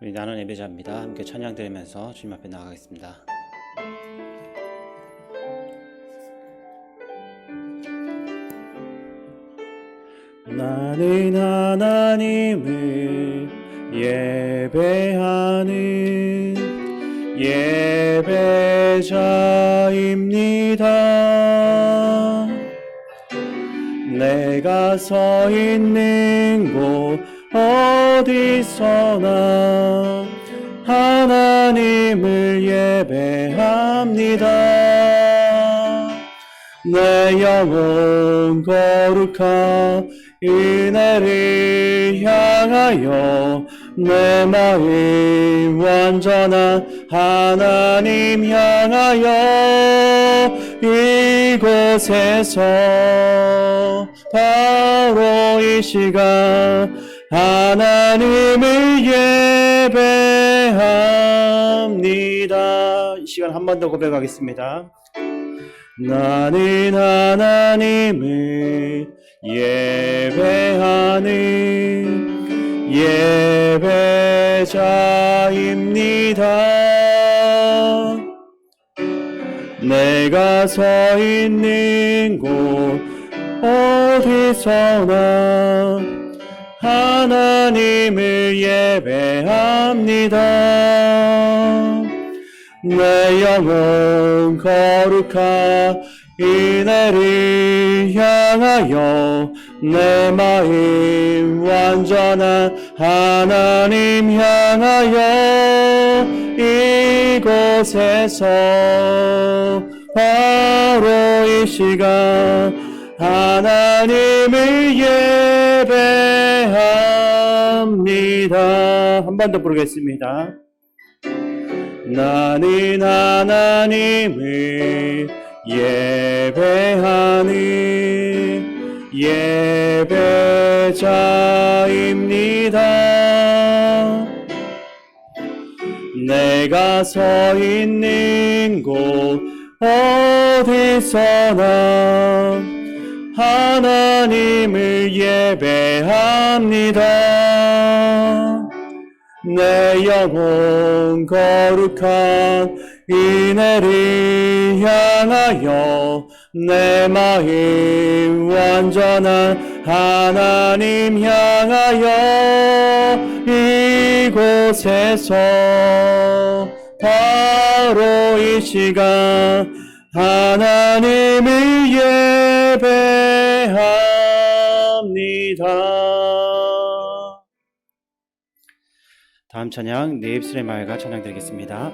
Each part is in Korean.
우리 나는 예배자입니다. 함께 찬양 드리면서 주님 앞에 나가겠습니다. 나는 하나님을 예배하는 예배자입니다. 내가 서 있는 곳 어디서나 하나님을 예배합니다. 내 영혼 거룩한 은혜를 향하여 내 마음 완전한 하나님 향하여 이곳에서 바로 이 시간 하나님을 예배합니다. 이 시간 한 번 더 고백하겠습니다. 나는 하나님을 예배하는 예배자입니다. 내가 서 있는 곳 어디서나 하나님을 예배합니다. 내 영혼 거룩한 은혜를 향하여 내 마음 완전한 하나님 향하여 이곳에서 바로 이 시간 하나님을 예배합니다. 한 번 더 부르겠습니다. 나는 하나님을 예배하는 예배자입니다. 내가 서 있는 곳 어디서나 하나님을 예배합니다. 내 영혼 거룩한 은혜를 향하여 내 마음 완전한 하나님 향하여 이곳에서 바로 이 시간 하나님을 예배합니다. 다음 찬양 내 입술의 말과 찬양 드리겠습니다.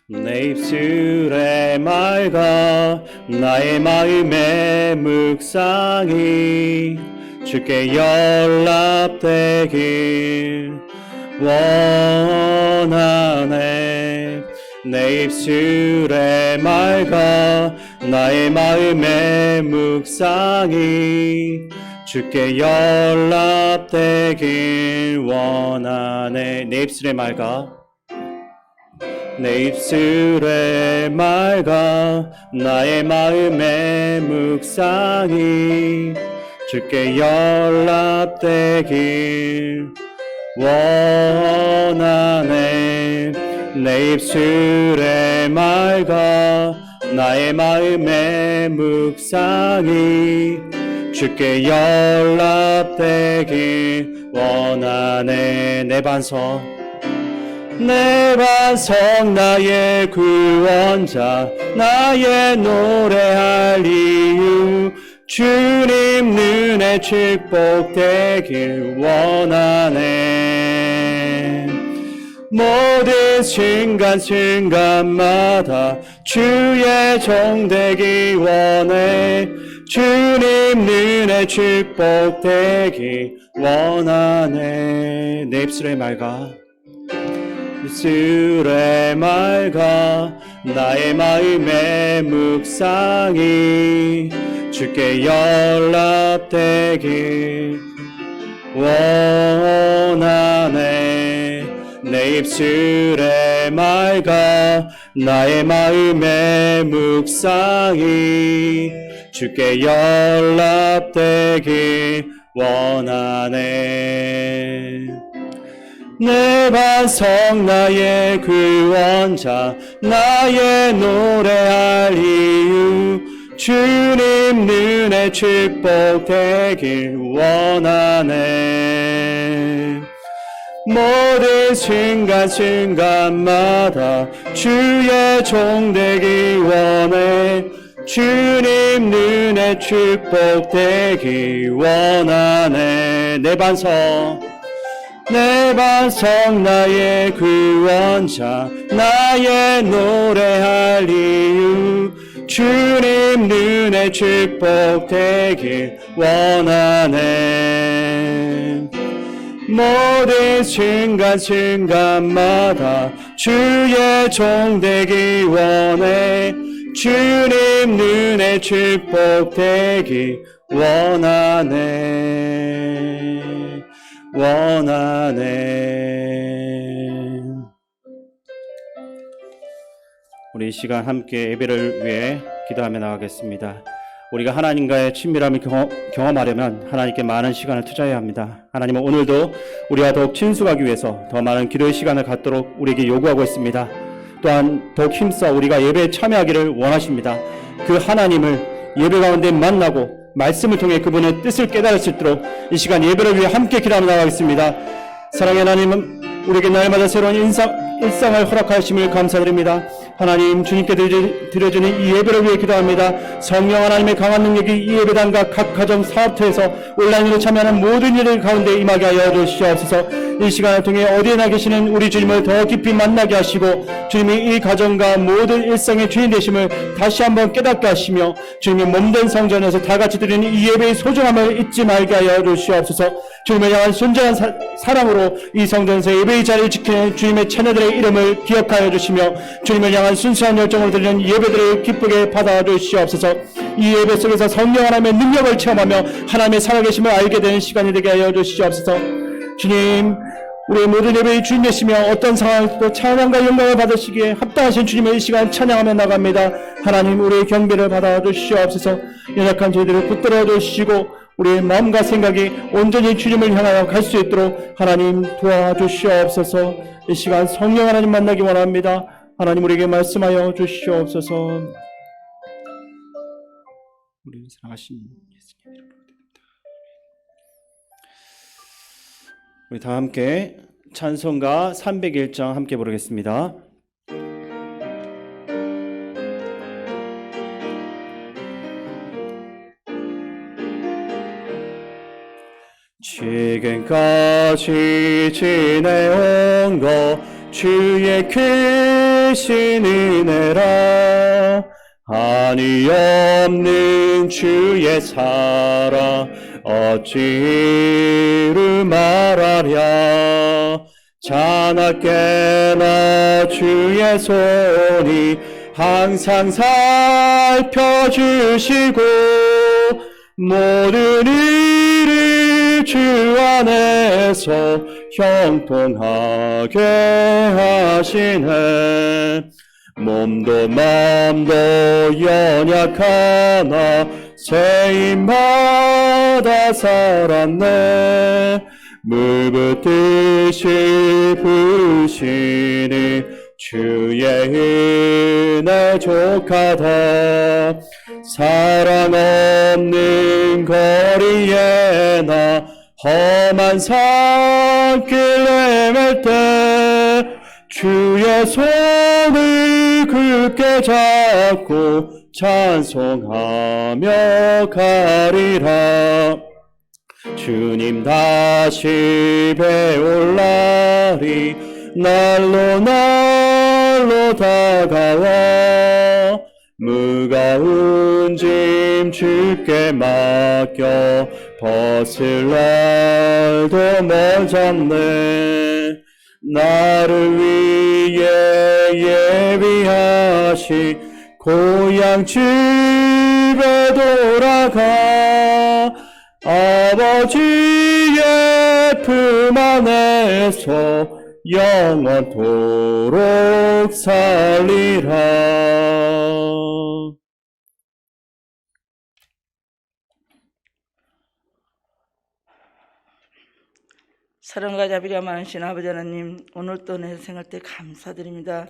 내 입술의 말과 나의 마음의 묵상이 주께 연락되길 원하네. 내 입술의 말과 나의 마음의 묵상이 주께 연락되길 원하네. 내 입술의 말과 내 입술의 말과 나의 마음의 묵상이 주께 연락되길 원하네. 내 입술의 말과 나의 마음의 묵상이 주께 연락되길 원하네. 내 반석 나의 구원자 나의 노래할 이유 주님 눈에 축복되길 원하네. 모든 순간순간마다 주의 종 되길 원해. 주님 눈에 축복되길 원하네. 내 입술의 말과 입술의 말과 나의 마음의 묵상이 주께 연락되길 원하네. 내 입술의 말과 나의 마음의 묵상이 주께 연락되길 원하네. 내 반석 나의 구원자 나의 노래할 이유 주님 눈에 축복되길 원하네. 모든 순간순간마다 주의 종 되길 원해. 주님 눈에 축복되길 원하네. 내 반석 나의 구원자 나의 노래할 이유 주님 눈에 축복되길 원하네. 모든 순간순간마다 주의 종 되길 원해. 주님 눈에 축복되길 원하네. 우리 이 시간 함께 예배를 위해 기도하며 나가겠습니다. 우리가 하나님과의 친밀함을 경험하려면 하나님께 많은 시간을 투자해야 합니다. 하나님은 오늘도 우리와 더욱 친숙하기 위해서 더 많은 기도의 시간을 갖도록 우리에게 요구하고 있습니다. 또한 더욱 힘써 우리가 예배에 참여하기를 원하십니다. 그 하나님을 예배 가운데 만나고 말씀을 통해 그분의 뜻을 깨달을 수 있도록 이 시간 예배를 위해 함께 기도하며 나가겠습니다. 사랑의 하나님은 우리에게 날마다 새로운 일상을 허락하심을 감사드립니다. 하나님, 주님께 드려주는 이 예배를 위해 기도합니다. 성령 하나님의 강한 능력이 이 예배당과 각 가정 사업터에서 온라인으로 참여하는 모든 일들 가운데 임하게 하여 주시옵소서. 이 시간을 통해 어디에나 계시는 우리 주님을 더 깊이 만나게 하시고 주님이 이 가정과 모든 일상의 주인 되심을 다시 한번 깨닫게 하시며 주님의 몸된 성전에서 다 같이 드리는 이 예배의 소중함을 잊지 말게 하여 주시옵소서. 주님을 향한 순전한 사랑으로 이 성전에서 예배의 자리를 지키는 주님의 자녀들의 이름을 기억하여 주시며 주님을 향한 순수한 열정으로 드리는 예배들을 기쁘게 받아 주시옵소서. 이 예배 속에서 성령 하나님의 능력을 체험하며 하나님의 살아계심을 알게 되는 시간이 되게 하여 주시옵소서. 주님, 우리의 모든 예배의 주인 되시며 어떤 상황에서도 찬양과 영광을 받으시기에 합당하신 주님의 이 시간 찬양하며 나갑니다. 하나님, 우리의 경배를 받아 주시옵소서. 연약한 저희들을 붙들어 주시고 우리의 마음과 생각이 온전히 주님을 향하여 갈 수 있도록 하나님 도와주시옵소서. 이 시간 성령 하나님 만나기 원합니다. 하나님, 우리에게 말씀하여 주시옵소서. 우리 사랑하신 예수님 이름으로 기도합니다. 우리 다 함께 찬송가 301장 함께 부르겠습니다. 지금까지 지내온 것 주의 크신 은혜라. 한이 없는 주의 사랑 어찌 이루 말하랴. 자나깨나 주의 손이 항상 살펴주시고 모든 일을 주 안에서 형통하게 하시네. 몸도 마음도 연약하나 세임받아 살았네. 물붓듯이 부으시니 주의 은혜 족하다. 사랑 없는 거리에 나 험한 산길 헤맬 때 주의 손을 굳게 잡고 찬송하며 가리라. 주님 다시 배울 날이 날로 다가와 무거운 짐 주께 맡겨 벗을 날도 멀었네. 나를 위해 예비하신 고향 집에 돌아가 아버지의 품 안에서 영원토록 살리라. 사랑과 자비가 많으신 아버지 하나님, 오늘 또 내 생활 때 감사드립니다.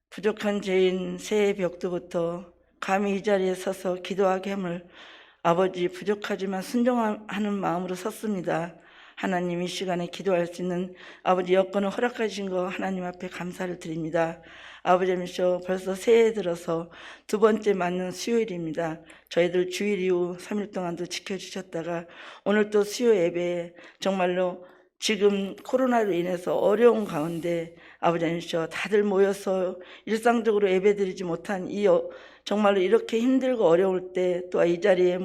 부족한 죄인 새해 벽두부터 감히 이 자리에 서서 기도하게 함을 아버지 부족하지만 순종하는 마음으로 섰습니다. 하나님, 이 시간에 기도할 수 있는 아버지 여건을 허락하신 거 하나님 앞에 감사를 드립니다. 아버지님이시여, 벌써 새해 들어서 두 번째 맞는 수요일입니다. 저희들 주일 이후 3일 동안도 지켜주셨다가 오늘 또 수요 예배에 정말로 지금 코로나로 인해서 어려운 가운데 아버지님이시여, 다들 모여서 일상적으로 예배드리지 못한 정말로 이렇게 힘들고 어려울 때 또 이 자리에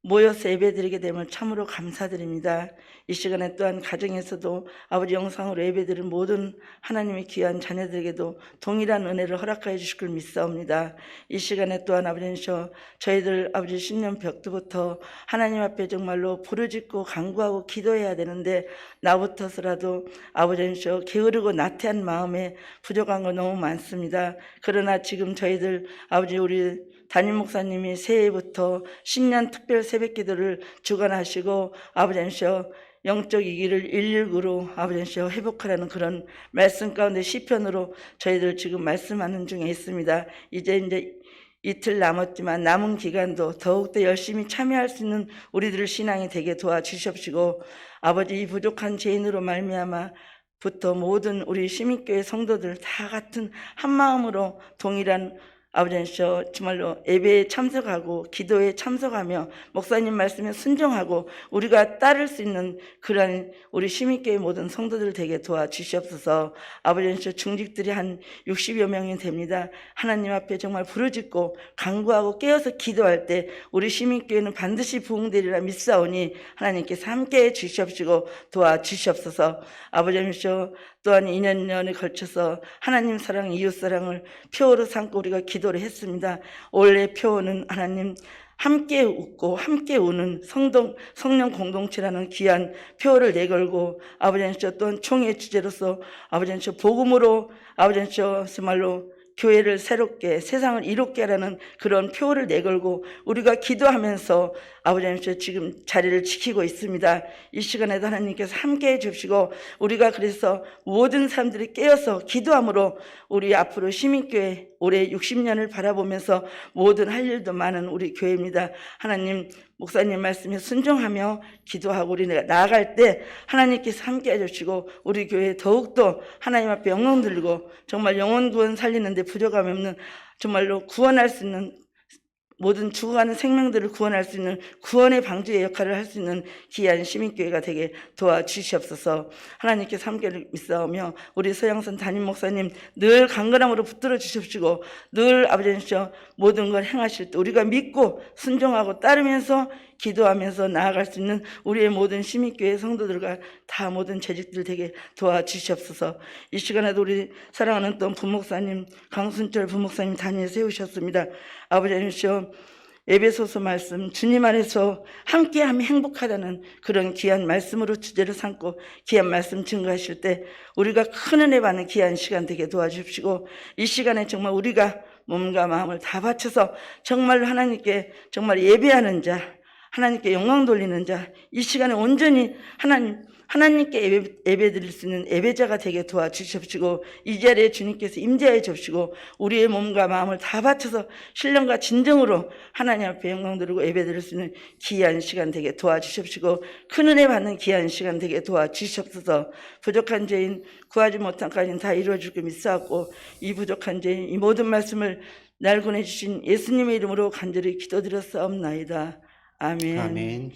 모여서 예배드리게 됨을 참으로 감사드립니다. 이 시간에 또한 가정에서도 아버지 영상으로 예배드린 모든 하나님의 귀한 자녀들에게도 동일한 은혜를 허락하여 주실 줄 믿사옵니다. 이 시간에 또한 아버지님이시여, 저희들 아버지 신년 벽두부터 하나님 앞에 정말로 부르짖고 간구하고 기도해야 되는데 나부터서라도 아버지님이시여, 게으르고 나태한 마음에 부족한 거 너무 많습니다. 그러나 지금 저희들 아버지 우리 담임 목사님이 새해부터 신년 특별 새벽 기도를 주관하시고 아버지님이시여, 영적 위기를 119로 아버지님이시여 회복하라는 그런 말씀 가운데 시편으로 저희들 지금 말씀하는 중에 있습니다. 이제 이틀 남았지만 남은 기간도 더욱더 열심히 참여할 수 있는 우리들 신앙이 되게 도와주시옵시고, 아버지 이 부족한 죄인으로 말미암아 부터 모든 우리 시민교회 성도들 다 같은 한 마음으로 동일한 아버지님이시여, 정말로 예배에 참석하고 기도에 참석하며 목사님 말씀에 순종하고 우리가 따를 수 있는 그러한 우리 시민교회 모든 성도들 되게 도와주시옵소서. 아버지님이시여, 중직들이 한 60여 명이 됩니다. 하나님 앞에 정말 부르짖고 간구하고 깨어서 기도할 때 우리 시민교회는 반드시 부흥되리라 믿사오니 하나님께서 함께해 주시옵시고 도와주시옵소서. 아버지님이시여, 또한 2년에 걸쳐서 하나님 사랑, 이웃 사랑을 표어로 삼고 우리가 기도를 했습니다. 올해 표어는 하나님 함께 웃고 함께 우는 성령 공동체라는 귀한 표어를 내걸고, 아버지님이시여, 또한 총회 주제로서 아버지님이시여, 복음으로 아버지님이시여, 정말로 교회를 새롭게 세상을 이롭게 하라는 그런 표어를 내걸고 우리가 기도하면서 아버지님께서 지금 자리를 지키고 있습니다. 이 시간에도 하나님께서 함께해 주시고 우리가 그래서 모든 사람들이 깨어서 기도함으로 우리 앞으로 시민교회 올해 60년을 바라보면서 모든 할 일도 많은 우리 교회입니다. 하나님, 목사님 말씀에 순종하며 기도하고 우리 나아갈 때 하나님께서 함께 해주시고 우리 교회 더욱더 하나님 앞에 영광 들고 정말 영혼 구원 살리는데 부족함이 없는, 정말로 구원할 수 있는, 모든 죽어가는 생명들을 구원할 수 있는 구원의 방주의 역할을 할 수 있는 귀한 시민교회가 되게 도와주시옵소서. 하나님께서 함께 믿사오며 우리 서영선 담임 목사님 늘 강건함으로 붙들어 주십시고 늘 아버지님께서 모든 걸 행하실 때 우리가 믿고 순종하고 따르면서 기도하면서 나아갈 수 있는 우리의 모든 시민교회 성도들과 다 모든 재직들 되게 도와주시옵소서. 이 시간에도 우리 사랑하는 또 부목사님 강순철 부목사님 단위에 세우셨습니다. 아버지님이시여, 에베소서 말씀 주님 안에서 함께하면 행복하다는 그런 귀한 말씀으로 주제를 삼고 귀한 말씀 증거하실 때 우리가 큰 은혜 받는 귀한 시간 되게 도와주십시고, 이 시간에 정말 우리가 몸과 마음을 다 바쳐서 정말 하나님께 정말 예배하는 자, 하나님께 영광 돌리는 자, 이 시간에 온전히 하나님께 예배 드릴 수 있는 예배자가 되게 도와주십시고 이 자리에 주님께서 임재해 주시고 우리의 몸과 마음을 다 바쳐서 신령과 진정으로 하나님 앞에 영광 드리고 예배 드릴 수 있는 귀한 시간 되게 도와주십시고 큰 은혜 받는 귀한 시간 되게 도와주시옵소서. 부족한 죄인 구하지 못한 까지는 다 이루어질 줄 믿사옵고 이 부족한 죄인 이 모든 말씀을 날 보내주신 예수님의 이름으로 간절히 기도드렸사옵나이다. 아멘. 아멘.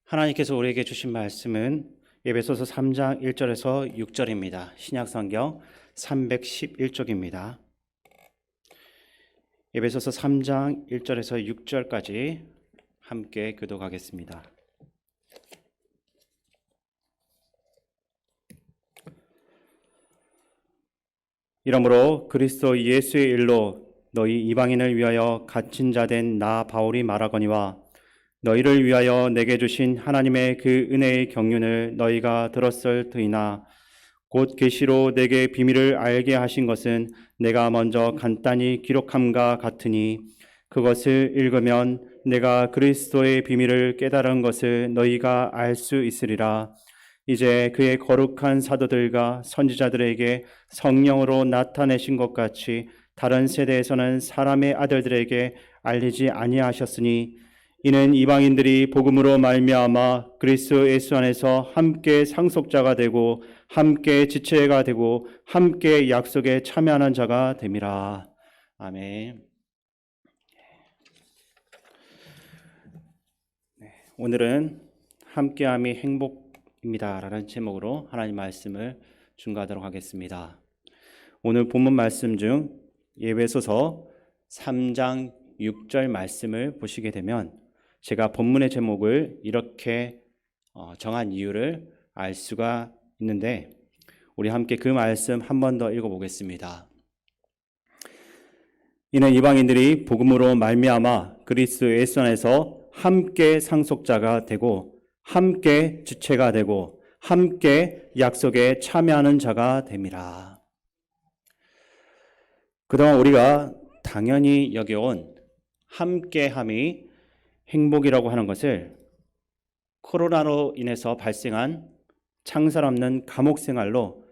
하나님께서 우리에게 주신 말씀은 에베소서 3장 1절에서 6절입니다. 신약성경 311쪽입니다. 에베소서 3장 1절에서 6절까지 함께 교독하겠습니다. 이러므로 그리스도 예수의 일로 너희 이방인을 위하여 갇힌 자 된 나 바울이 말하거니와 너희를 위하여 내게 주신 하나님의 그 은혜의 경륜을 너희가 들었을 터이나 곧 계시로 내게 비밀을 알게 하신 것은 내가 먼저 간단히 기록함과 같으니 그것을 읽으면 내가 그리스도의 비밀을 깨달은 것을 너희가 알 수 있으리라. 이제 그의 거룩한 사도들과 선지자들에게 성령으로 나타내신 것 같이 다른 세대에서는 사람의 아들들에게 알리지 아니하셨으니 이는 이방인들이 복음으로 말미암아 그리스도 예수 안에서 함께 상속자가 되고 함께 지체가 되고 함께 약속에 참여하는 자가 됨이라. 아멘. 오늘은 함께함이 행복입니다라는 제목으로 하나님 말씀을 준비하도록 하겠습니다. 오늘 본문 말씀 중 에베소서 3장 6절 말씀을 보시게 되면 제가 본문의 제목을 이렇게 정한 이유를 알 수가 있는데 우리 함께 그 말씀 한 번 더 읽어보겠습니다. 이는 이방인들이 복음으로 말미암아 그리스도 예수 안에서 함께 상속자가 되고 함께 주체가 되고 함께 약속에 참여하는 자가 됨이라. 그동안 우리가 당연히 여겨온 함께함이 행복이라고 하는 것을 코로나로 인해서 발생한 창살 없는 감옥 생활로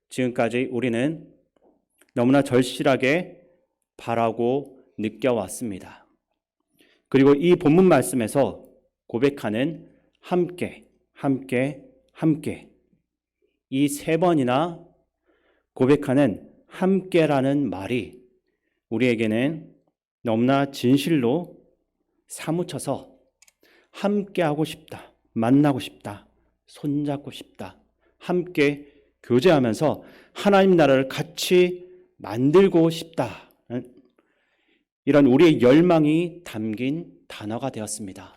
지금까지 우리는 너무나 절실하게 바라고 느껴왔습니다. 그리고 이 본문 말씀에서 고백하는 함께, 함께, 함께 이 세 번이나 고백하는 함께라는 말이 우리에게는 너무나 진실로 사무쳐서 함께하고 싶다, 만나고 싶다, 손잡고 싶다, 함께 교제하면서 하나님 나라를 같이 만들고 싶다, 이런 우리의 열망이 담긴 단어가 되었습니다.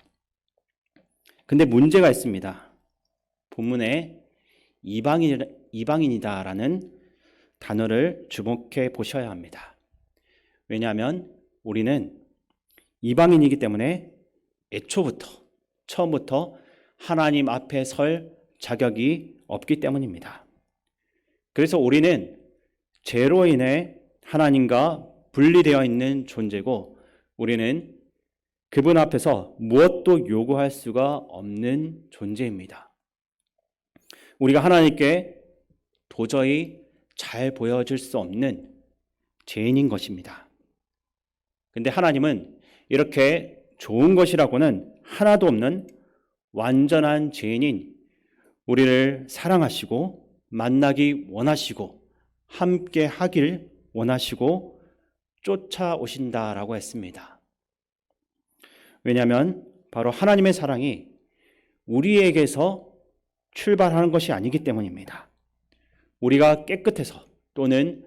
근데 문제가 있습니다. 본문에 이방인이다라는 단어를 주목해 보셔야 합니다. 왜냐하면 우리는 이방인이기 때문에 처음부터 하나님 앞에 설 자격이 없기 때문입니다. 그래서 우리는 죄로 인해 하나님과 분리되어 있는 존재고 우리는 그분 앞에서 무엇도 요구할 수가 없는 존재입니다. 우리가 하나님께 도저히 잘 보여줄 수 없는 죄인인 것입니다. 근데 하나님은 이렇게 좋은 것이라고는 하나도 없는 완전한 죄인인 우리를 사랑하시고 만나기 원하시고 함께 하길 원하시고 쫓아오신다라고 했습니다. 왜냐하면 바로 하나님의 사랑이 우리에게서 출발하는 것이 아니기 때문입니다. 우리가 깨끗해서 또는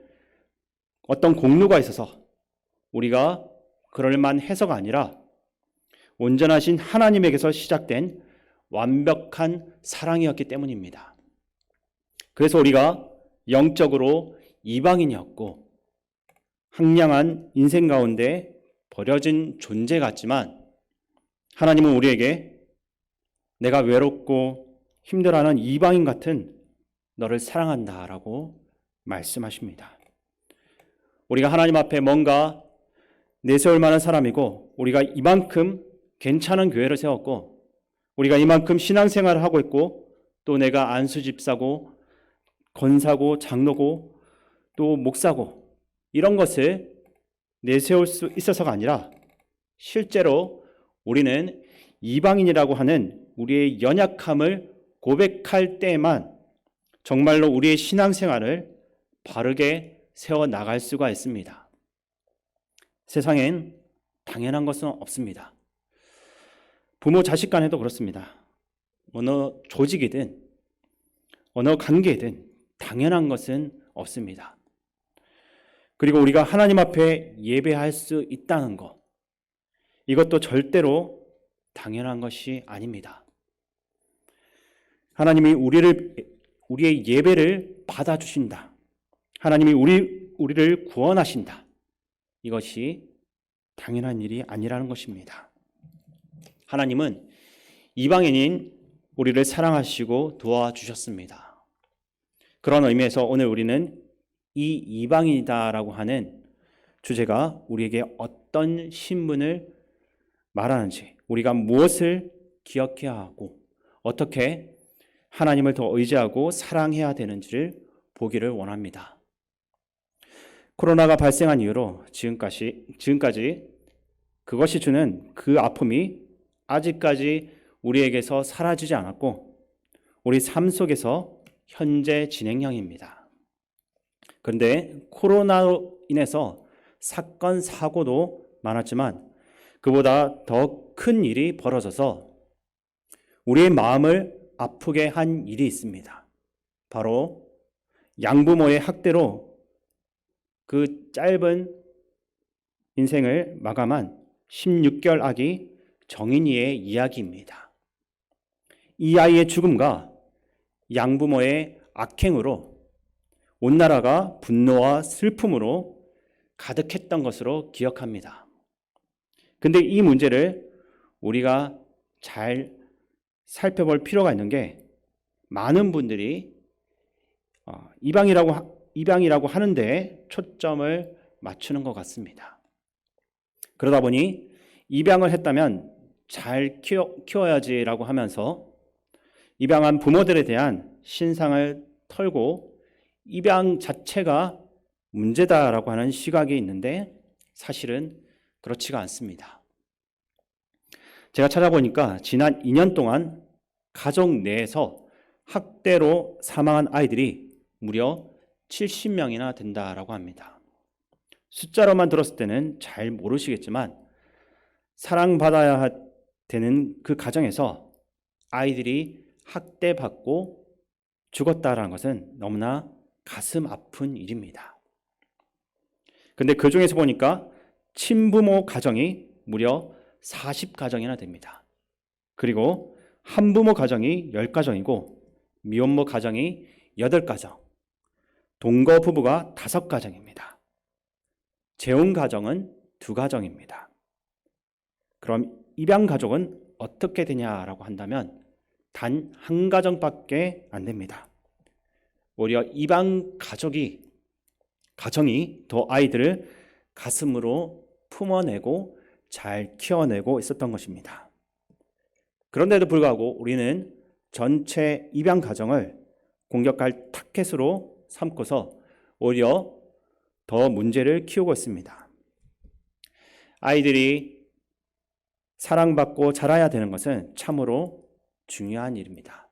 어떤 공로가 있어서 우리가 그럴 만해서가 아니라 온전하신 하나님에게서 시작된 완벽한 사랑이었기 때문입니다. 그래서 우리가 영적으로 이방인이었고 황량한 인생 가운데 버려진 존재 같지만 하나님은 우리에게 내가 외롭고 힘들어하는 이방인 같은 너를 사랑한다라고 말씀하십니다. 우리가 하나님 앞에 뭔가 내세울 만한 사람이고 우리가 이만큼 괜찮은 교회를 세웠고 우리가 이만큼 신앙생활을 하고 있고 또 내가 안수집사고 권사고 장로고 또 목사고 이런 것을 내세울 수 있어서가 아니라 실제로 우리는 이방인이라고 하는 우리의 연약함을 고백할 때에만 정말로 우리의 신앙생활을 바르게 세워나갈 수가 있습니다. 세상엔 당연한 것은 없습니다. 부모 자식 간에도 그렇습니다. 어느 조직이든 어느 관계든 당연한 것은 없습니다. 그리고 우리가 하나님 앞에 예배할 수 있다는 것, 이것도 절대로 당연한 것이 아닙니다. 하나님이 우리의 예배를 받아주신다. 하나님이 우리를 구원하신다. 이것이 당연한 일이 아니라는 것입니다. 하나님은 이방인인 우리를 사랑하시고 도와주셨습니다. 그런 의미에서 오늘 우리는 이 이방인이다라고 하는 주제가 우리에게 어떤 신분을 말하는지, 우리가 무엇을 기억해야 하고 어떻게 하나님을 더 의지하고 사랑해야 되는지를 보기를 원합니다. 코로나가 발생한 이후로 지금까지 그것이 주는 그 아픔이 아직까지 우리에게서 사라지지 않았고 우리 삶 속에서 현재 진행형입니다. 그런데 코로나로 인해서 사건, 사고도 많았지만 그보다 더 큰 일이 벌어져서 우리의 마음을 아프게 한 일이 있습니다. 바로 양부모의 학대로 그 짧은 인생을 마감한 16개월 아기 정인이의 이야기입니다. 이 아이의 죽음과 양부모의 악행으로 온 나라가 분노와 슬픔으로 가득했던 것으로 기억합니다. 근데 이 문제를 우리가 잘 살펴볼 필요가 있는 게 많은 분들이 입양이라고 하는데 초점을 맞추는 것 같습니다. 그러다 보니 입양을 했다면 잘 키워야지라고 하면서 입양한 부모들에 대한 신상을 털고 입양 자체가 문제다라고 하는 시각이 있는데 사실은 그렇지가 않습니다. 제가 찾아보니까 지난 2년 동안 가족 내에서 학대로 사망한 아이들이 무려 70명이나 된다라고 합니다. 숫자로만 들었을 때는 잘 모르시겠지만 사랑받아야 되는 그 가정에서 아이들이 학대받고 죽었다라는 것은 너무나 가슴 아픈 일입니다. 근데 그 중에서 보니까 친부모 가정이 무려 40가정이나 됩니다. 그리고 한부모 가정이 10가정이고 미혼모 가정이 8가정, 동거 부부가 5가정입니다. 재혼 가정은 2가정입니다. 그럼 입양 가족은 어떻게 되냐라고 한다면 단 1가정밖에 안 됩니다. 오히려 입양 가정이 더 아이들을 가슴으로 품어내고 잘 키워내고 있었던 것입니다. 그런데도 불구하고 우리는 전체 입양 가정을 공격할 타켓으로 삼고서 오히려 더 문제를 키우고 있습니다. 아이들이 사랑받고 자라야 되는 것은 참으로 중요한 일입니다.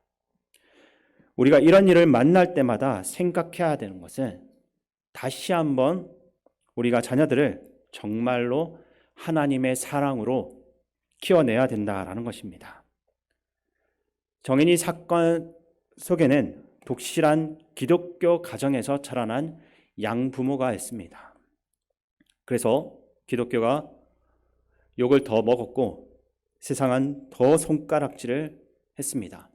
우리가 이런 일을 만날 때마다 생각해야 되는 것은 다시 한번 우리가 자녀들을 정말로 하나님의 사랑으로 키워내야 된다라는 것입니다. 정인이 사건 속에는 독실한 기독교 가정에서 자라난 양부모가 있습니다. 그래서 기독교가 욕을 더 먹었고 세상은 더 손가락질을 했습니다.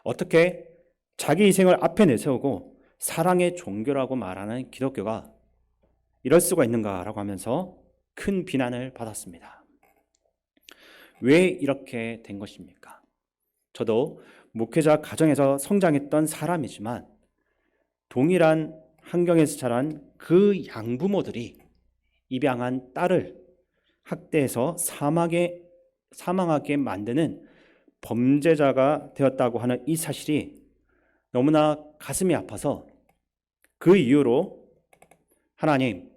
어떻게 자기 희생을 앞에 내세우고 사랑의 종교라고 말하는 기독교가 이럴 수가 있는가라고 하면서 큰 비난을 받았습니다. 왜 이렇게 된 것입니까? 저도 목회자 가정에서 성장했던 사람이지만 동일한 환경에서 자란 그 양부모들이 입양한 딸을 학대해서 사망하게 만드는 범죄자가 되었다고 하는 이 사실이 너무나 가슴이 아파서 그 이유로 하나님,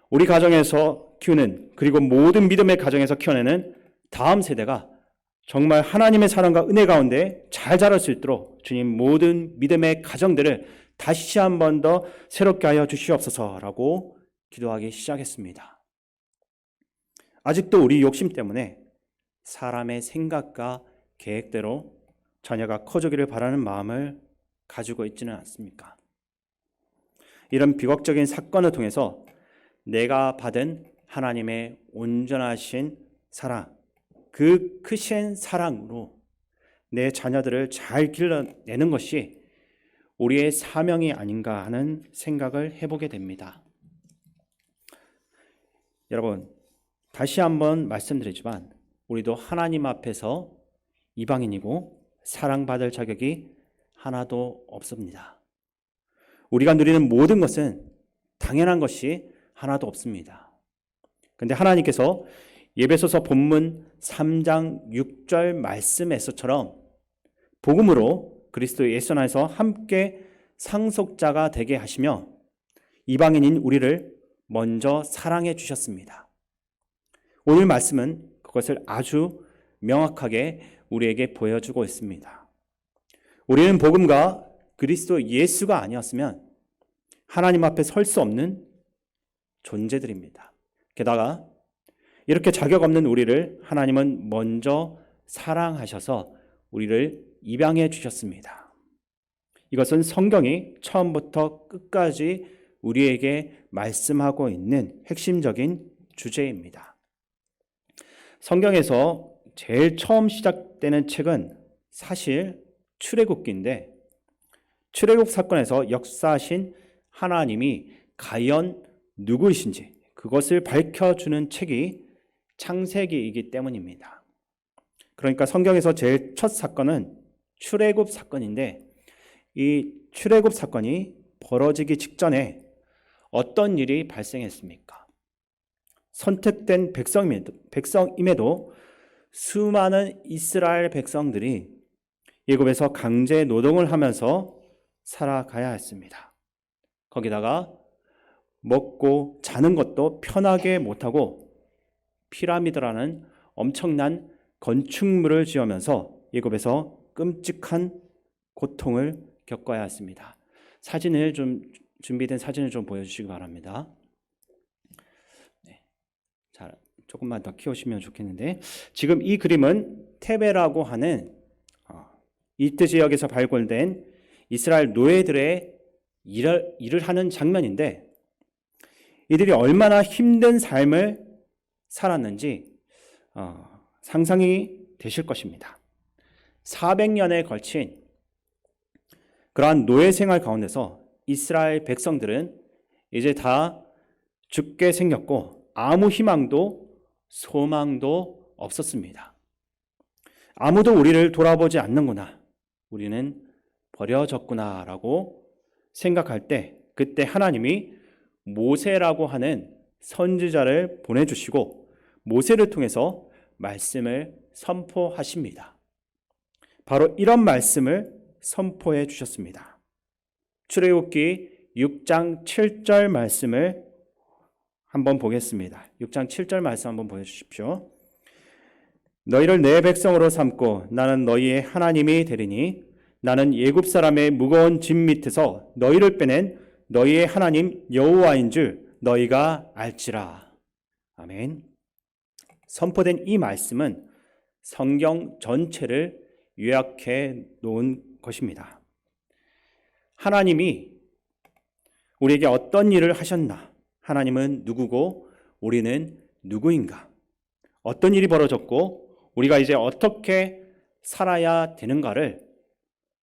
우리 가정에서 키우는 그리고 모든 믿음의 가정에서 키워내는 다음 세대가 정말 하나님의 사랑과 은혜 가운데 잘 자랄 수 있도록 주님 모든 믿음의 가정들을 다시 한 번 더 새롭게 하여 주시옵소서라고 기도하기 시작했습니다. 아직도 우리 욕심 때문에 사람의 생각과 계획대로 자녀가 커지기를 바라는 마음을 가지고 있지는 않습니까? 이런 비극적인 사건을 통해서 내가 받은 하나님의 온전하신 사랑, 그 크신 사랑으로 내 자녀들을 잘 길러내는 것이 우리의 사명이 아닌가 하는 생각을 해보게 됩니다. 여러분, 다시 한번 말씀드리지만 우리도 하나님 앞에서 이방인이고 사랑받을 자격이 하나도 없습니다. 우리가 누리는 모든 것은 당연한 것이 하나도 없습니다. 그런데 하나님께서 에베소서 본문 3장 6절 말씀에서처럼 복음으로 그리스도 예수 안에서 함께 상속자가 되게 하시며 이방인인 우리를 먼저 사랑해 주셨습니다. 오늘 말씀은 그것을 아주 명확하게 우리에게 보여주고 있습니다. 우리는 복음과 그리스도 예수가 아니었으면 하나님 앞에 설 수 없는 존재들입니다. 게다가 이렇게 자격 없는 우리를 하나님은 먼저 사랑하셔서 우리를 입양해 주셨습니다. 이것은 성경이 처음부터 끝까지 우리에게 말씀하고 있는 핵심적인 주제입니다. 성경에서 제일 처음 시작되는 책은 사실 출애굽기인데 출애굽 사건에서 역사하신 하나님이 과연 누구이신지 그것을 밝혀주는 책이 창세기이기 때문입니다. 그러니까 성경에서 제일 첫 사건은 출애굽 사건인데 이 출애굽 사건이 벌어지기 직전에 어떤 일이 발생했습니까? 선택된 백성임에도 수많은 이스라엘 백성들이 애굽에서 강제 노동을 하면서 살아가야 했습니다. 거기다가 먹고 자는 것도 편하게 못하고 피라미드라는 엄청난 건축물을 지으면서 애굽에서 끔찍한 고통을 겪어야 했습니다. 준비된 사진을 좀 보여주시기 바랍니다. 네. 자, 조금만 더 키우시면 좋겠는데 지금 이 그림은 테베라고 하는 이트 지역에서 발굴된 이스라엘 노예들의 일을 하는 장면인데 이들이 얼마나 힘든 삶을 살았는지 상상이 되실 것입니다. 400년에 걸친 그러한 노예 생활 가운데서 이스라엘 백성들은 이제 다 죽게 생겼고 아무 희망도 소망도 없었습니다. 아무도 우리를 돌아보지 않는구나. 우리는 버려졌구나 라고 생각할 때 그때 하나님이 모세라고 하는 선지자를 보내주시고 모세를 통해서 말씀을 선포하십니다. 바로 이런 말씀을 선포해 주셨습니다. 출애굽기 6장 7절 말씀을 한번 보겠습니다. 6장 7절 말씀 한번 보여주십시오. 너희를 내 백성으로 삼고 나는 너희의 하나님이 되리니 나는 애굽 사람의 무거운 짐 밑에서 너희를 빼낸 너희의 하나님 여호와인 줄 너희가 알지라. 아멘. 선포된 이 말씀은 성경 전체를 요약해 놓은 것입니다. 하나님이 우리에게 어떤 일을 하셨나? 하나님은 누구고 우리는 누구인가? 어떤 일이 벌어졌고 우리가 이제 어떻게 살아야 되는가를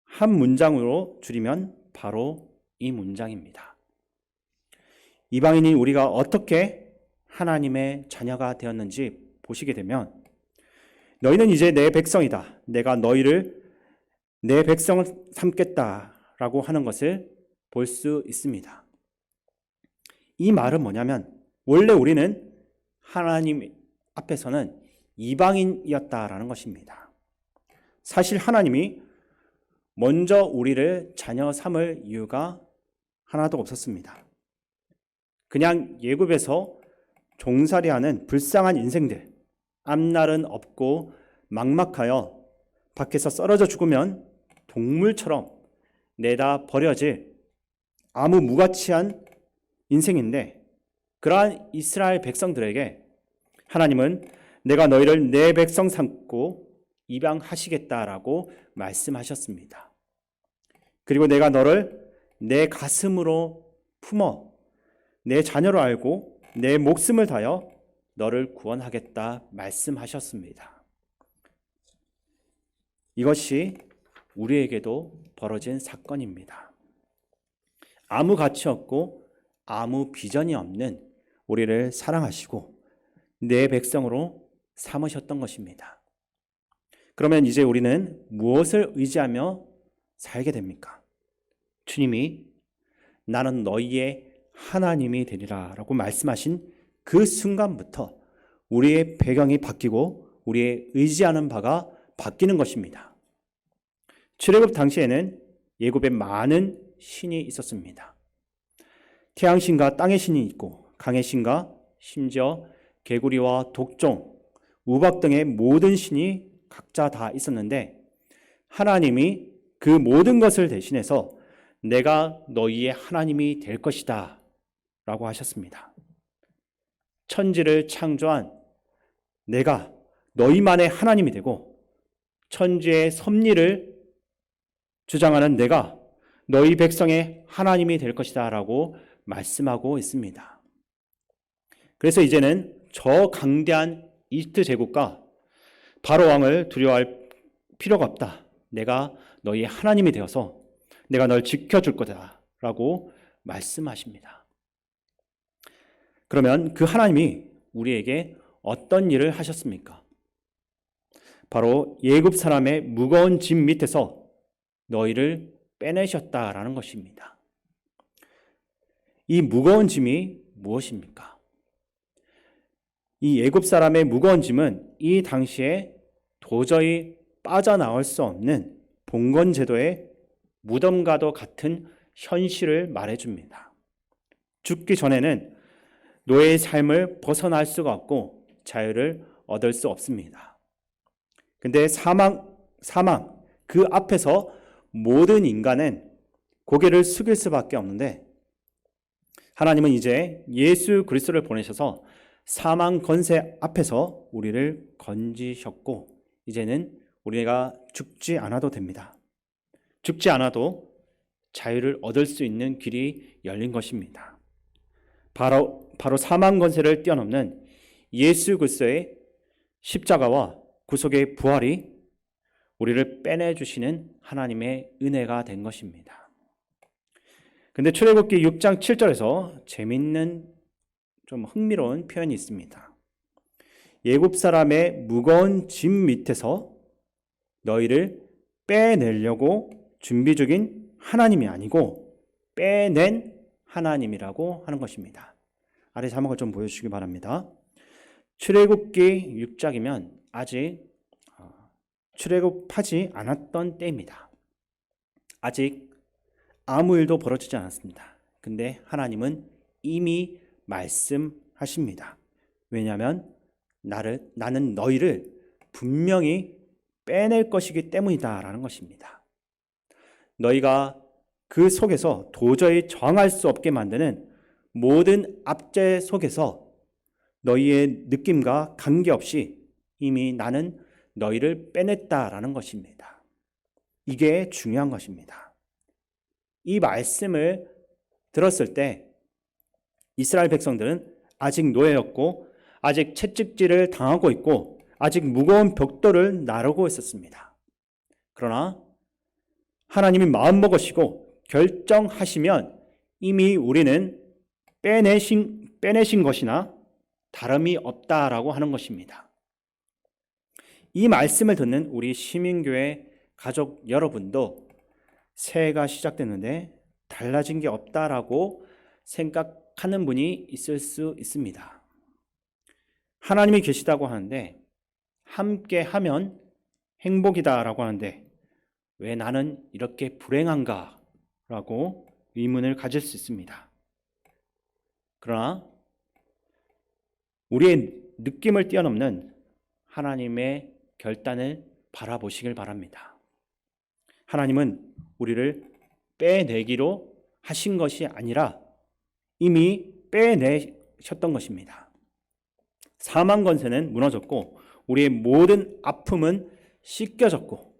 한 문장으로 줄이면 바로 이 문장입니다. 이방인인 우리가 어떻게 하나님의 자녀가 되었는지 보시게 되면 너희는 이제 내 백성이다. 내가 너희를 내 백성을 삼겠다라고 하는 것을 볼 수 있습니다. 이 말은 뭐냐면 원래 우리는 하나님 앞에서는 이방인이었다라는 것입니다. 사실 하나님이 먼저 우리를 자녀 삼을 이유가 하나도 없었습니다. 그냥 애굽에서 종살이하는 불쌍한 인생들, 앞날은 없고 막막하여 밖에서 썰어져 죽으면 동물처럼 내다 버려질 아무 무가치한 인생인데 그러한 이스라엘 백성들에게 하나님은 내가 너희를 내 백성 삼고 입양하시겠다라고 말씀하셨습니다. 그리고 내가 너를 내 가슴으로 품어 내 자녀로 알고 내 목숨을 다하여 너를 구원하겠다 말씀하셨습니다. 이것이 우리에게도 벌어진 사건입니다. 아무 가치 없고 아무 비전이 없는 우리를 사랑하시고 내 백성으로 삼으셨던 것입니다. 그러면 이제 우리는 무엇을 의지하며 살게 됩니까? 주님이 나는 너희의 하나님이 되리라 라고 말씀하신 그 순간부터 우리의 배경이 바뀌고 우리의 의지하는 바가 바뀌는 것입니다. 출애굽 당시에는 애굽에 많은 신이 있었습니다. 태양신과 땅의 신이 있고 강의 신과 심지어 개구리와 독종, 우박 등의 모든 신이 각자 다 있었는데 하나님이 그 모든 것을 대신해서 내가 너희의 하나님이 될 것이다 라고 하셨습니다. 천지를 창조한 내가 너희만의 하나님이 되고 천지의 섭리를 주장하는 내가 너희 백성의 하나님이 될 것이다 라고 말씀하고 있습니다. 그래서 이제는 저 강대한 이집트 제국과 바로 왕을 두려워할 필요가 없다. 내가 너희 하나님이 되어서 내가 널 지켜줄 거다 라고 말씀하십니다. 그러면 그 하나님이 우리에게 어떤 일을 하셨습니까? 바로 애굽 사람의 무거운 짐 밑에서 너희를 빼내셨다라는 것입니다. 이 무거운 짐이 무엇입니까? 이 애굽 사람의 무거운 짐은 이 당시에 도저히 빠져나올 수 없는 봉건 제도의 무덤과도 같은 현실을 말해줍니다. 죽기 전에는 노예의 삶을 벗어날 수가 없고 자유를 얻을 수 없습니다. 근데 사망 그 앞에서 모든 인간은 고개를 숙일 수밖에 없는데 하나님은 이제 예수 그리스도를 보내셔서 사망 권세 앞에서 우리를 건지셨고 이제는 우리가 죽지 않아도 됩니다. 죽지 않아도 자유를 얻을 수 있는 길이 열린 것입니다. 바로 사망 권세를 뛰어넘는 예수 그리스도의 십자가와 구속의 부활이 우리를 빼내주시는 하나님의 은혜가 된 것입니다. 근데 출애굽기 6장 7절에서 재밌는 좀 흥미로운 표현이 있습니다. 애굽 사람의 무거운 짐 밑에서 너희를 빼내려고 준비 중인 하나님이 아니고 빼낸 하나님이라고 하는 것입니다. 아래 자막을 좀 보여주시기 바랍니다. 출애굽기 6장이면 아직 출애굽하지 않았던 때입니다. 아직 아무 일도 벌어지지 않았습니다. 근데 하나님은 이미 말씀하십니다. 왜냐하면 나는 너희를 분명히 빼낼 것이기 때문이다 라는 것입니다. 너희가 그 속에서 도저히 저항할 수 없게 만드는 모든 압제 속에서 너희의 느낌과 관계없이 이미 나는 너희를 빼냈다라는 것입니다. 이게 중요한 것입니다. 이 말씀을 들었을 때 이스라엘 백성들은 아직 노예였고 아직 채찍질을 당하고 있고 아직 무거운 벽돌을 나르고 있었습니다. 그러나 하나님이 마음먹으시고 결정하시면 이미 우리는 빼내신 것이나 다름이 없다라고 하는 것입니다. 이 말씀을 듣는 우리 시민교회 가족 여러분도 새해가 시작됐는데 달라진 게 없다라고 생각하는 분이 있을 수 있습니다. 하나님이 계시다고 하는데 함께 하면 행복이다라고 하는데 왜 나는 이렇게 불행한가? 라고 의문을 가질 수 있습니다. 그러나 우리의 느낌을 뛰어넘는 하나님의 결단을 바라보시길 바랍니다. 하나님은 우리를 빼내기로 하신 것이 아니라 이미 빼내셨던 것입니다. 사망 권세는 무너졌고 우리의 모든 아픔은 씻겨졌고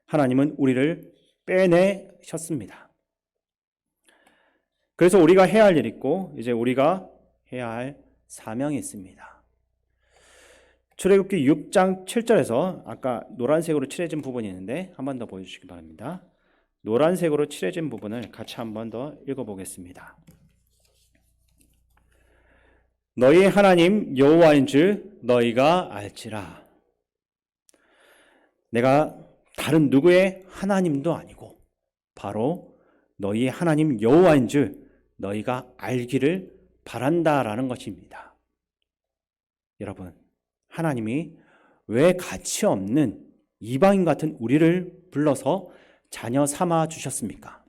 하나님은 우리를 빼내셨습니다. 그래서 우리가 해야 할 일이 있고 이제 우리가 해야 할 사명이 있습니다. 출애굽기 6장 7절에서 아까 노란색으로 칠해진 부분이 있는데 한 번 더 보여주시기 바랍니다. 노란색으로 칠해진 부분을 같이 한 번 더 읽어보겠습니다. 너희 하나님 여호와인 줄 너희가 알지라. 내가 다른 누구의 하나님도 아니고 바로 너희의 하나님 여호와인 줄 너희가 알기를 바란다라는 것입니다. 여러분, 하나님이 왜 가치 없는 이방인 같은 우리를 불러서 자녀 삼아 주셨습니까?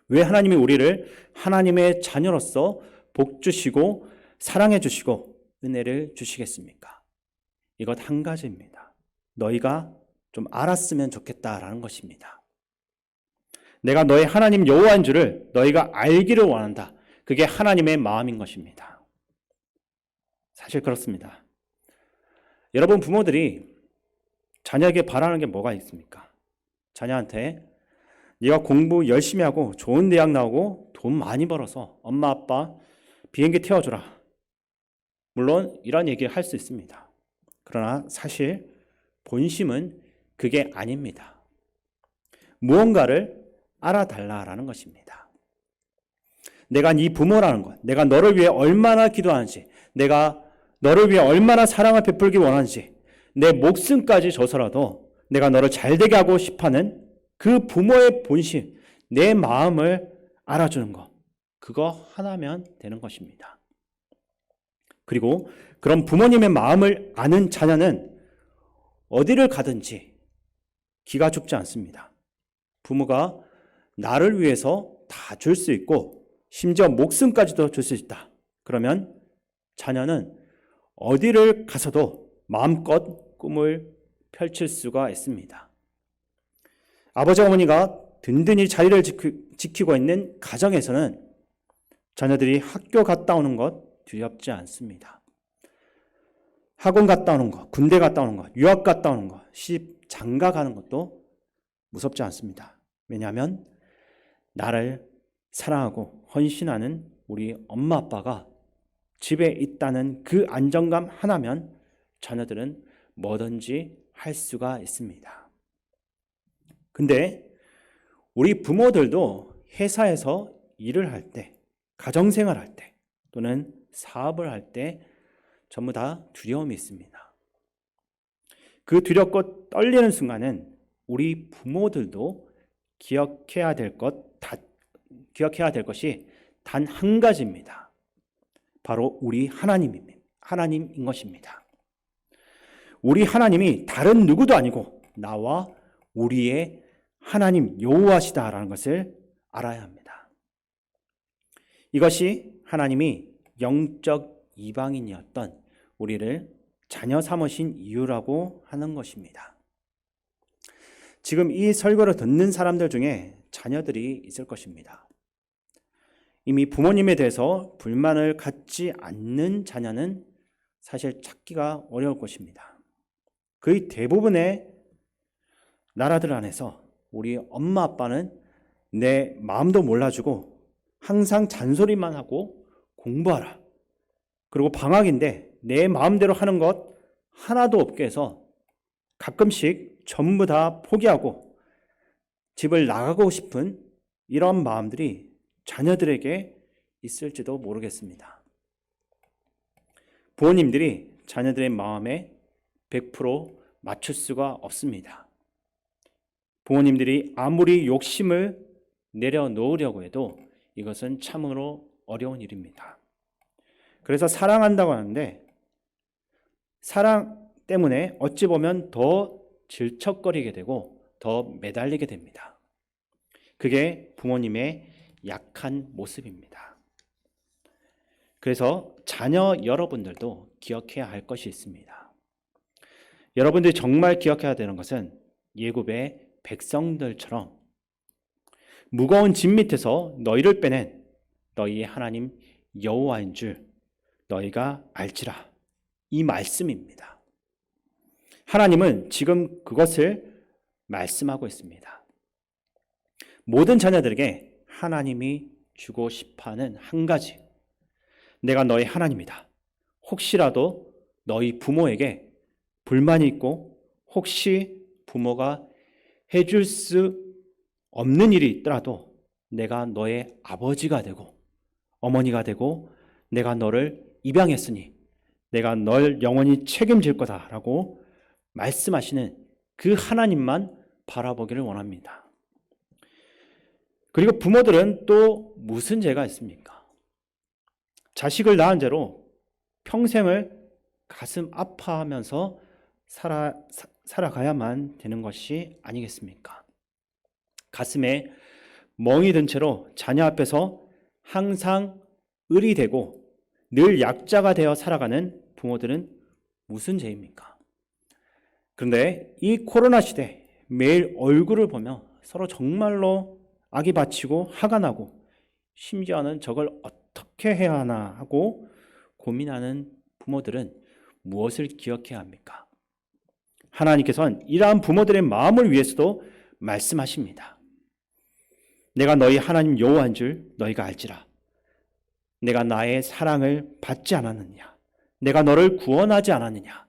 왜 하나님이 우리를 하나님의 자녀로서 복 주시고 사랑해 주시고 은혜를 주시겠습니까? 이것 한 가지입니다. 너희가 좀 알았으면 좋겠다라는 것입니다. 내가 너의 하나님 여호와인 줄을 너희가 알기를 원한다. 그게 하나님의 마음인 것입니다. 사실 그렇습니다. 여러분 부모들이 자녀에게 바라는 게 뭐가 있습니까? 자녀한테 네가 공부 열심히 하고 좋은 대학 나오고 돈 많이 벌어서 엄마 아빠 비행기 태워주라. 물론 이런 얘기를 할 수 있습니다. 그러나 사실 본심은 그게 아닙니다. 무언가를 알아달라라는 것입니다. 내가 네 부모라는 것, 내가 너를 위해 얼마나 기도하는지, 내가 너를 위해 얼마나 사랑을 베풀기 원하는지, 내 목숨까지 줘서라도 내가 너를 잘되게 하고 싶어하는 그 부모의 본심, 내 마음을 알아주는 것, 그거 하나면 되는 것입니다. 그리고 그런 부모님의 마음을 아는 자녀는 어디를 가든지 기가 좁지 않습니다. 부모가 나를 위해서 다 줄 수 있고 심지어 목숨까지도 줄 수 있다. 그러면 자녀는 어디를 가서도 마음껏 꿈을 펼칠 수가 있습니다. 아버지 어머니가 든든히 자리를 지키고 있는 가정에서는 자녀들이 학교 갔다 오는 것 두렵지 않습니다. 학원 갔다 오는 것, 군대 갔다 오는 것, 유학 갔다 오는 것, 시집 장가 가는 것도 무섭지 않습니다. 왜냐하면 나를 사랑하고 헌신하는 우리 엄마 아빠가 집에 있다는 그 안정감 하나면 자녀들은 뭐든지 할 수가 있습니다. 근데 우리 부모들도 회사에서 일을 할 때, 가정생활 할 때, 또는 사업을 할 때 전부 다 두려움이 있습니다. 그 두렵고 떨리는 순간은 우리 부모들도 기억해야 될 것이 단 한 가지입니다. 바로 우리 하나님인 것입니다. 우리 하나님이 다른 누구도 아니고 나와 우리의 하나님 여호와시다라는 것을 알아야 합니다. 이것이 하나님이 영적 이방인이었던 우리를 자녀 삼으신 이유라고 하는 것입니다. 지금 이 설교를 듣는 사람들 중에 자녀들이 있을 것입니다. 이미 부모님에 대해서 불만을 갖지 않는 자녀는 사실 찾기가 어려울 것입니다. 거의 대부분의 나라들 안에서 우리 엄마 아빠는 내 마음도 몰라주고 항상 잔소리만 하고 공부하라. 그리고 방학인데 내 마음대로 하는 것 하나도 없게 해서 가끔씩 전부 다 포기하고 집을 나가고 싶은 이런 마음들이 자녀들에게 있을지도 모르겠습니다. 부모님들이 자녀들의 마음에 100% 맞출 수가 없습니다. 부모님들이 아무리 욕심을 내려놓으려고 해도 이것은 참으로 어려운 일입니다. 그래서 사랑한다고 하는데 사랑 때문에 어찌 보면 더 질척거리게 되고 더 매달리게 됩니다. 그게 부모님의 약한 모습입니다. 그래서 자녀 여러분들도 기억해야 할 것이 있습니다. 여러분들이 정말 기억해야 되는 것은 예굽의 백성들처럼 무거운 짐 밑에서 너희를 빼낸 너희의 하나님 여호와인 줄 너희가 알지라, 이 말씀입니다. 하나님은 지금 그것을 말씀하고 있습니다. 모든 자녀들에게 하나님이 주고 싶어하는 한 가지, 내가 너희 하나님이다. 혹시라도 너희 부모에게 불만이 있고 혹시 부모가 해줄 수 없는 일이 있더라도 내가 너의 아버지가 되고 어머니가 되고 내가 너를 입양했으니 내가 널 영원히 책임질 거다라고 말씀하시는 그 하나님만 바라보기를 원합니다. 그리고 부모들은 또 무슨 죄가 있습니까? 자식을 낳은 죄로 평생을 가슴 아파하면서 살아가야만 되는 것이 아니겠습니까? 가슴에 멍이 든 채로 자녀 앞에서 항상 을이 되고 늘 약자가 되어 살아가는 부모들은 무슨 죄입니까? 그런데 이 코로나 시대 매일 얼굴을 보며 서로 정말로 악이 받치고 화가 나고 심지어는 저걸 어떻게 해야 하나 하고 고민하는 부모들은 무엇을 기억해야 합니까? 하나님께서는 이러한 부모들의 마음을 위해서도 말씀하십니다. 내가 너희 하나님 여호와인 줄 너희가 알지라. 내가 나의 사랑을 받지 않았느냐? 내가 너를 구원하지 않았느냐?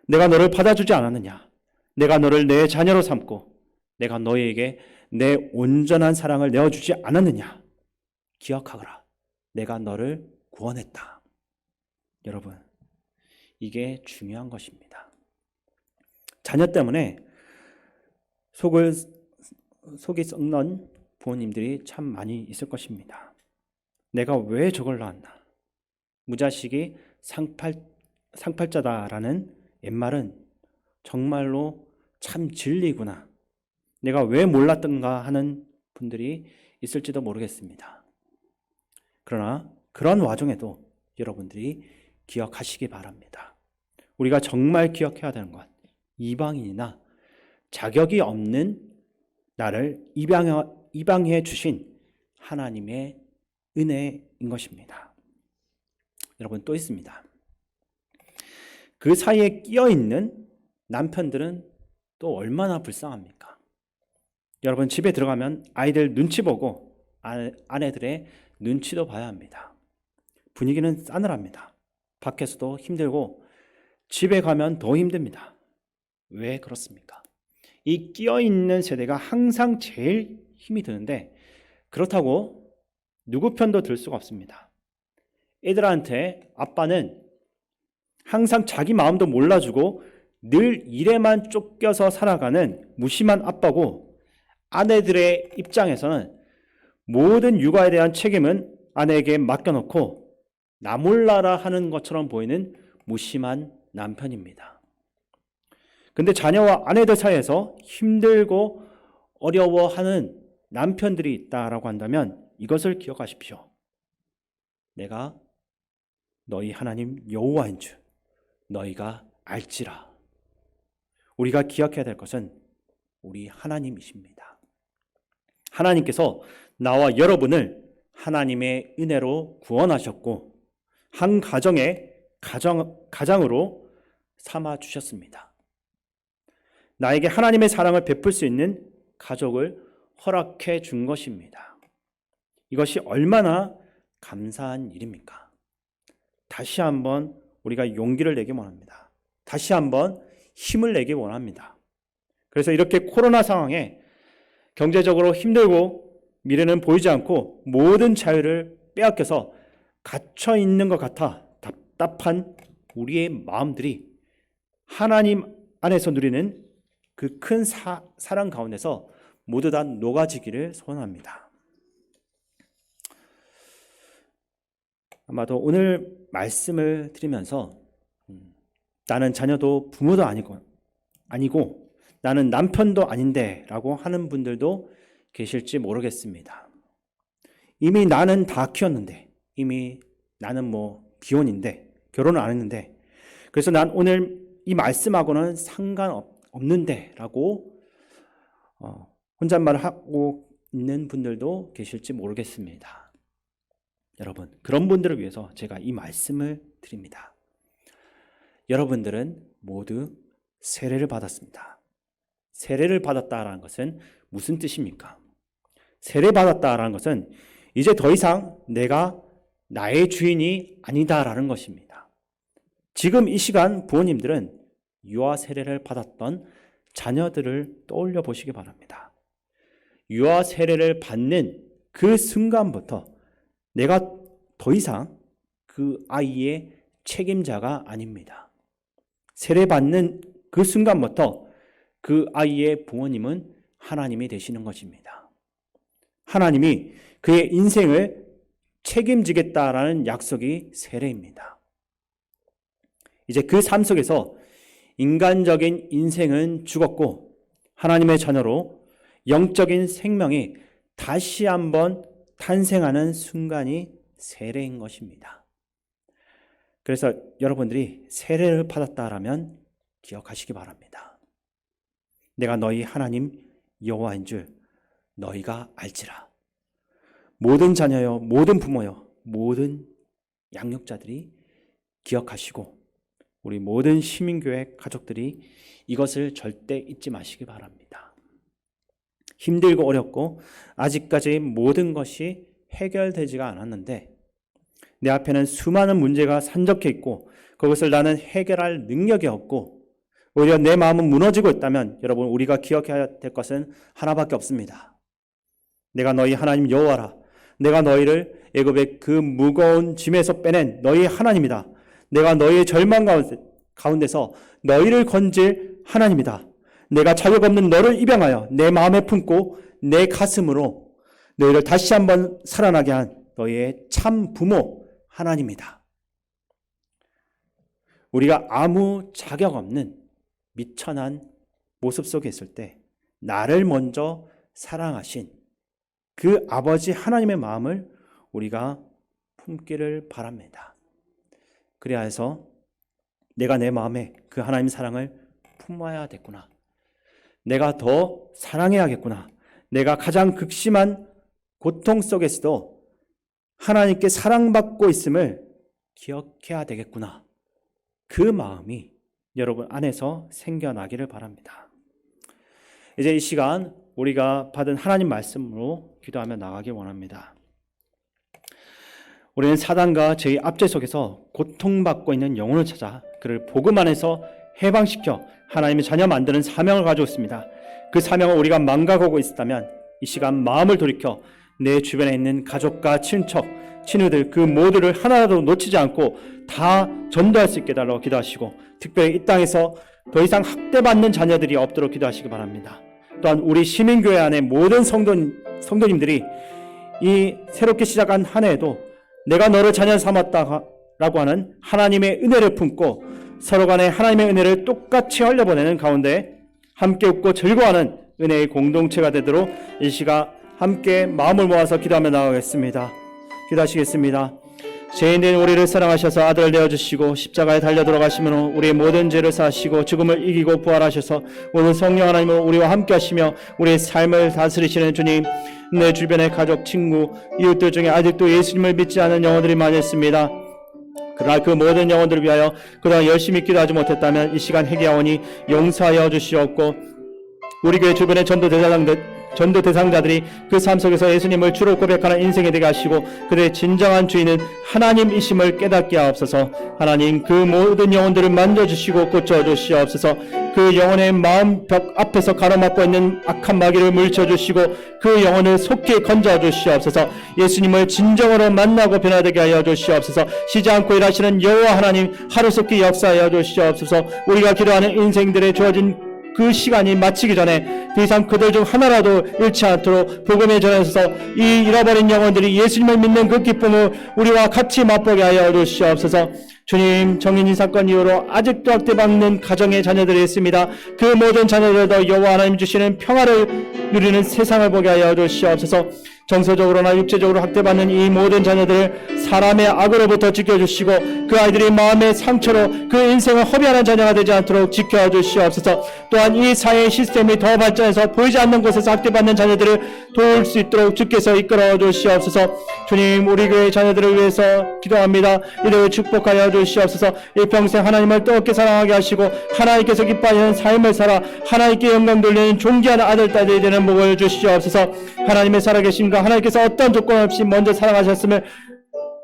내가 너를 받아주지 않았느냐? 내가 너를 내 자녀로 삼고 내가 너희에게 내 온전한 사랑을 내어주지 않았느냐? 기억하거라. 내가 너를 구원했다. 여러분, 이게 중요한 것입니다. 자녀 때문에 속이 썩는 부모님들이 참 많이 있을 것입니다. 내가 왜 저걸 낳았나? 무자식이 상팔자다라는 옛말은 정말로 참 진리구나. 내가 왜 몰랐던가 하는 분들이 있을지도 모르겠습니다. 그러나 그런 와중에도 여러분들이 기억하시기 바랍니다. 우리가 정말 기억해야 되는 것, 이방인이나 자격이 없는 나를 입양해 주신 하나님의 은혜인 것입니다. 여러분, 또 있습니다. 그 사이에 끼어 있는 남편들은 또 얼마나 불쌍합니까? 여러분, 집에 들어가면 아이들 눈치 보고 아내들의 눈치도 봐야 합니다. 분위기는 싸늘합니다. 밖에서도 힘들고 집에 가면 더 힘듭니다. 왜 그렇습니까? 이 끼어 있는 세대가 항상 제일 힘이 드는데 그렇다고 누구 편도 들 수가 없습니다. 애들한테 아빠는 항상 자기 마음도 몰라주고 늘 일에만 쫓겨서 살아가는 무심한 아빠고, 아내들의 입장에서는 모든 육아에 대한 책임은 아내에게 맡겨놓고 나 몰라라 하는 것처럼 보이는 무심한 남편입니다. 근데 자녀와 아내들 사이에서 힘들고 어려워하는 남편들이 있다라고 한다면 이것을 기억하십시오. 내가 너희 하나님 여호와인 줄 너희가 알지라. 우리가 기억해야 될 것은 우리 하나님이십니다. 하나님께서 나와 여러분을 하나님의 은혜로 구원하셨고 한 가장으로 삼아 주셨습니다. 나에게 하나님의 사랑을 베풀 수 있는 가족을 허락해 준 것입니다. 이것이 얼마나 감사한 일입니까? 다시 한번 우리가 용기를 내기 원합니다. 다시 한번 힘을 내기 원합니다. 그래서 이렇게 코로나 상황에 경제적으로 힘들고 미래는 보이지 않고 모든 자유를 빼앗겨서 갇혀 있는 것 같아 답답한 우리의 마음들이 하나님 안에서 누리는 그 큰 사랑 가운데서 모두 다 녹아지기를 소원합니다. 아마도 오늘 말씀을 드리면서 나는 자녀도 부모도 아니고 나는 남편도 아닌데 라고 하는 분들도 계실지 모르겠습니다. 이미 나는 다 키웠는데, 이미 나는 비혼인데, 결혼을 안 했는데, 그래서 난 오늘 이 말씀하고는 상관없는데 라고 혼잣말을 하고 있는 분들도 계실지 모르겠습니다. 여러분, 그런 분들을 위해서 제가 이 말씀을 드립니다. 여러분들은 모두 세례를 받았습니다. 세례를 받았다라는 것은 무슨 뜻입니까? 세례 받았다라는 것은 이제 더 이상 내가 나의 주인이 아니다라는 것입니다. 지금 이 시간 부모님들은 유아 세례를 받았던 자녀들을 떠올려 보시기 바랍니다. 유아 세례를 받는 그 순간부터 내가 더 이상 그 아이의 책임자가 아닙니다. 세례받는 그 순간부터 그 아이의 부모님은 하나님이 되시는 것입니다. 하나님이 그의 인생을 책임지겠다라는 약속이 세례입니다. 이제 그 삶 속에서 인간적인 인생은 죽었고 하나님의 자녀로 영적인 생명이 다시 한번 탄생하는 순간이 세례인 것입니다. 그래서 여러분들이 세례를 받았다라면 기억하시기 바랍니다. 내가 너희 하나님 여호와인 줄 너희가 알지라. 모든 자녀여, 모든 부모여, 모든 양육자들이 기억하시고 우리 모든 시민교회 가족들이 이것을 절대 잊지 마시기 바랍니다. 힘들고 어렵고 아직까지 모든 것이 해결되지가 않았는데 내 앞에는 수많은 문제가 산적해 있고 그것을 나는 해결할 능력이 없고 오히려 내 마음은 무너지고 있다면 여러분 우리가 기억해야 될 것은 하나밖에 없습니다. 내가 너희 하나님 여호와라. 내가 너희를 애굽의 그 무거운 짐에서 빼낸 너희의 하나님이다. 내가 너희의 절망 가운데서 너희를 건질 하나님이다. 내가 자격 없는 너를 입양하여 내 마음에 품고 내 가슴으로 너희를 다시 한번 살아나게 한 너희의 참 부모 하나님이다. 우리가 아무 자격 없는 미천한 모습 속에 있을 때 나를 먼저 사랑하신 그 아버지 하나님의 마음을 우리가 품기를 바랍니다. 그래야 해서 내가 내 마음에 그 하나님 사랑을 품어야 됐구나. 내가 더 사랑해야겠구나. 내가 가장 극심한 고통 속에서도 하나님께 사랑받고 있음을 기억해야 되겠구나. 그 마음이 여러분 안에서 생겨나기를 바랍니다. 이제 이 시간 우리가 받은 하나님 말씀으로 기도하며 나가기 원합니다. 우리는 사단과 저희 압제 속에서 고통받고 있는 영혼을 찾아 그를 복음 안에서 해방시켜 하나님의 자녀 만드는 사명을 가지고 있습니다. 그 사명을 우리가 망각하고 있었다면 이 시간 마음을 돌이켜 내 주변에 있는 가족과 친척, 친구들 그 모두를 하나라도 놓치지 않고 다 전도할 수 있게 달라고 기도하시고 특별히 이 땅에서 더 이상 학대받는 자녀들이 없도록 기도하시기 바랍니다. 또한 우리 시민교회 안에 모든 성도님들이 이 새롭게 시작한 한 해에도 내가 너를 자녀 삼았다라고 하는 하나님의 은혜를 품고 서로 간에 하나님의 은혜를 똑같이 흘려보내는 가운데 함께 웃고 즐거워하는 은혜의 공동체가 되도록 이 시간 함께 마음을 모아서 기도하며 나가겠습니다. 기도하시겠습니다. 죄인된 우리를 사랑하셔서 아들을 내어주시고 십자가에 달려 들어가시면 우리의 모든 죄를 사하시고 죽음을 이기고 부활하셔서 오늘 성령 하나님은 우리와 함께 하시며 우리의 삶을 다스리시는 주님, 내 주변의 가족, 친구, 이웃들 중에 아직도 예수님을 믿지 않은 영혼들이 많이 있습니다. 그러나 그 모든 영혼들을 위하여 그동안 열심히 기도하지 못했다면 이 시간 회개하오니 용서하여 주시옵고 우리 교회 주변의 전도 대상자들이 그 삶 속에서 예수님을 주로 고백하는 인생이 되게 하시고 그들의 진정한 주인은 하나님이심을 깨닫게 하옵소서. 하나님 그 모든 영혼들을 만져주시고 고쳐주시옵소서. 그 영혼의 마음 벽 앞에서 가로막고 있는 악한 마귀를 물리쳐주시고 그 영혼을 속히 건져주시옵소서. 예수님을 진정으로 만나고 변화되게 하여 주시옵소서. 쉬지 않고 일하시는 여호와 하나님 하루속히 역사하여 주시옵소서. 우리가 기도하는 인생들의 주어진 그 시간이 마치기 전에 더 이상 그들 중 하나라도 잃지 않도록 복음에 전해서 이 잃어버린 영혼들이 예수님을 믿는 그 기쁨을 우리와 같이 맛보게 하여 주시옵소서. 주님, 정인이 사건 이후로 아직도 학대받는 가정의 자녀들이 있습니다. 그 모든 자녀들도 여호와 하나님 주시는 평화를 누리는 세상을 보게 하여 주시옵소서. 정서적으로나 육체적으로 학대받는 이 모든 자녀들을 사람의 악으로부터 지켜주시고 그 아이들이 마음의 상처로 그 인생을 허비하는 자녀가 되지 않도록 지켜주시옵소서. 또한 이 사회의 시스템이 더 발전해서 보이지 않는 곳에서 학대받는 자녀들을 도울 수 있도록 주께서 이끌어 주시옵소서. 주님, 우리 교회 자녀들을 위해서 기도합니다. 이들을 축복하여 주시옵소서. 일평생 하나님을 뜨겁게 사랑하게 하시고 하나님께서 기뻐하시는 삶을 살아 하나님께 영광 돌리는 존귀한 아들, 딸들이 되는 복을 주시옵소서. 하나님의 살아계심과 하나님께서 어떤 조건 없이 먼저 사랑하셨음을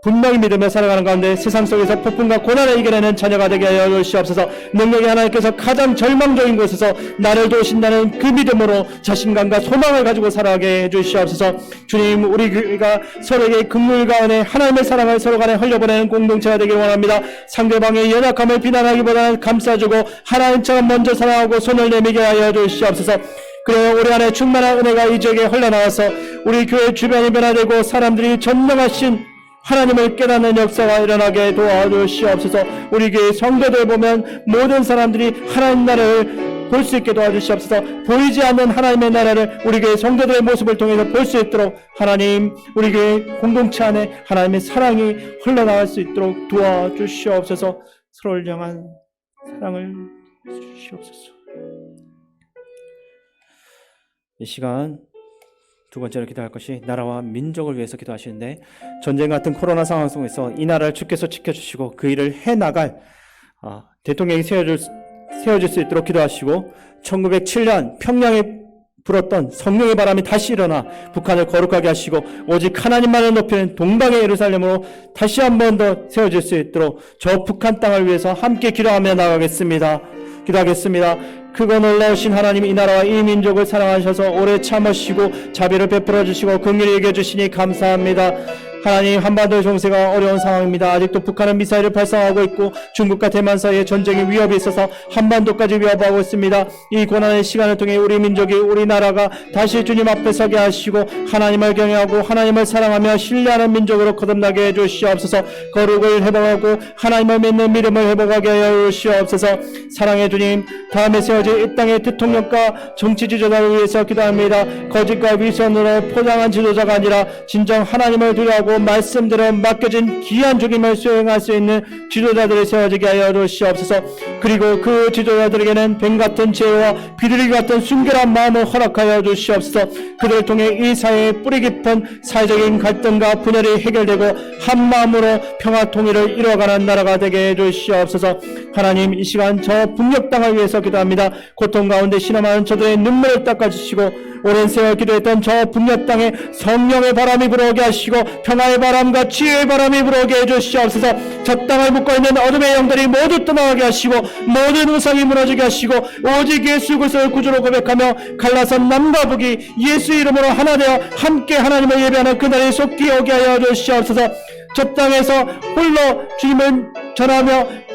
분명히 믿으며 살아가는 가운데 세상 속에서 폭풍과 고난을 이겨내는 자녀가 되게 하여 주시옵소서. 능력이 하나님께서 가장 절망적인 곳에서 나를 도우신다는 그 믿음으로 자신감과 소망을 가지고 살아가게 해주시옵소서. 주님, 우리 교회가 서로에게 긍휼과 은혜, 하나님의 사랑을 서로 간에 흘려보내는 공동체가 되길 원합니다. 상대방의 연약함을 비난하기보다는 감싸주고 하나님처럼 먼저 사랑하고 손을 내밀게 하여 주시옵소서. 그래요, 우리 안에 충만한 은혜가 이 지역에 흘러나와서 우리 교회 주변이 변화되고 사람들이 전능하신 하나님을 깨닫는 역사가 일어나게 도와주시옵소서. 우리 교회 성도들 보면 모든 사람들이 하나님 나라를 볼 수 있게 도와주시옵소서. 보이지 않는 하나님의 나라를 우리 교회 성도들의 모습을 통해서 볼 수 있도록 하나님, 우리 교회 공동체 안에 하나님의 사랑이 흘러나갈 수 있도록 도와주시옵소서. 서로를 향한 사랑을 주시옵소서. 이 시간 두 번째로 기도할 것이 나라와 민족을 위해서 기도하시는데, 전쟁 같은 코로나 상황 속에서 이 나라를 주께서 지켜주시고 그 일을 해나갈 대통령이 세워질 수 있도록 기도하시고, 1907년 평양에 불었던 성령의 바람이 다시 일어나 북한을 거룩하게 하시고 오직 하나님만을 높이는 동방의 예루살렘으로 다시 한 번 더 세워질 수 있도록 저 북한 땅을 위해서 함께 기도하며 나가겠습니다. 기도하겠습니다. 크고 놀라우신 하나님, 이 나라와 이 민족을 사랑하셔서 오래 참으시고 자비를 베풀어 주시고 긍휼히 여겨 주시니 감사합니다. 하나님, 한반도의 정세가 어려운 상황입니다. 아직도 북한은 미사일을 발사하고 있고 중국과 대만 사이에 전쟁의 위협이 있어서 한반도까지 위협하고 있습니다. 이 고난의 시간을 통해 우리 민족이, 우리나라가 다시 주님 앞에 서게 하시고 하나님을 경외하고 하나님을 사랑하며 신뢰하는 민족으로 거듭나게 해주시옵소서. 거룩을 회복하고 하나님을 믿는 믿음을 회복하게 하여 주시옵소서. 사랑의 주님, 다음에 세워질 이 땅의 대통령과 정치 지도자를 위해서 기도합니다. 거짓과 위선으로 포장한 지도자가 아니라 진정 하나님을 두려워하고 말씀대로 맡겨진 귀한 죽임을 수행할 수 있는 지도자들이 세워지게 하여 주시옵소서. 그리고 그 지도자들에게는 뱀같은 죄와 비둘기 같은 순결한 마음을 허락하여 주시옵소서. 그들을 통해 이 사회의 뿌리 깊은 사회적인 갈등과 분열이 해결되고 한 마음으로 평화 통일을 이루어가는 나라가 되게 해 주시옵소서. 하나님, 이 시간 저 북녘 땅을 위해서 기도합니다. 고통 가운데 신음하는 저들의 눈물을 닦아주시고 오랜 세월 기도했던 저 북녘 땅에 성령의 바람이 불어오게 하시고 평화의 바람과 지혜의 바람이 불어오게 해주시옵소서. 저 땅을 묶고 있는 어둠의 영들이 모두 떠나가게 하시고 모든 우상이 무너지게 하시고 오직 예수 그리스도를 구주로 고백하며 갈라선 남과 북이 예수 이름으로 하나 되어 함께 하나님을 예배하는 그날이 속히 오게 하여 주시옵소서. 저 땅에서 홀로 주님을 전하며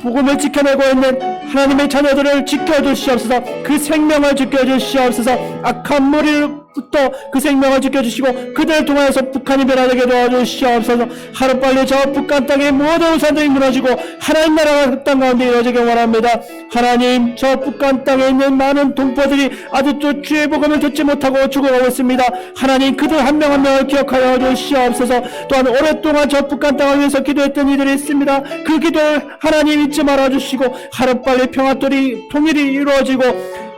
복음을 지켜내고 있는 하나님의 자녀들을 지켜주시옵소서. 그 생명을 지켜주시옵소서. 악한 무리로부터 그 생명을 지켜주시고 그들을 통하여서 북한이 변화되게 도와주시옵소서. 하루빨리 저 북한 땅의 모든 우산들이 무너지고 하나님 나라가 그 땅 가운데 이루어지길 원합니다. 하나님, 저 북한 땅에 있는 많은 동포들이 아직도 주의 복음을 듣지 못하고 죽어가고 있습니다. 하나님, 그들 한 명 한 명을 기억하여 주시옵소서. 또한 오랫동안 저 북한 땅을 위해서 기도했던 이들이 있습니다. 그 기도를 하나님 잊지 말아주시고 하루빨리 평화 통일이 이루어지고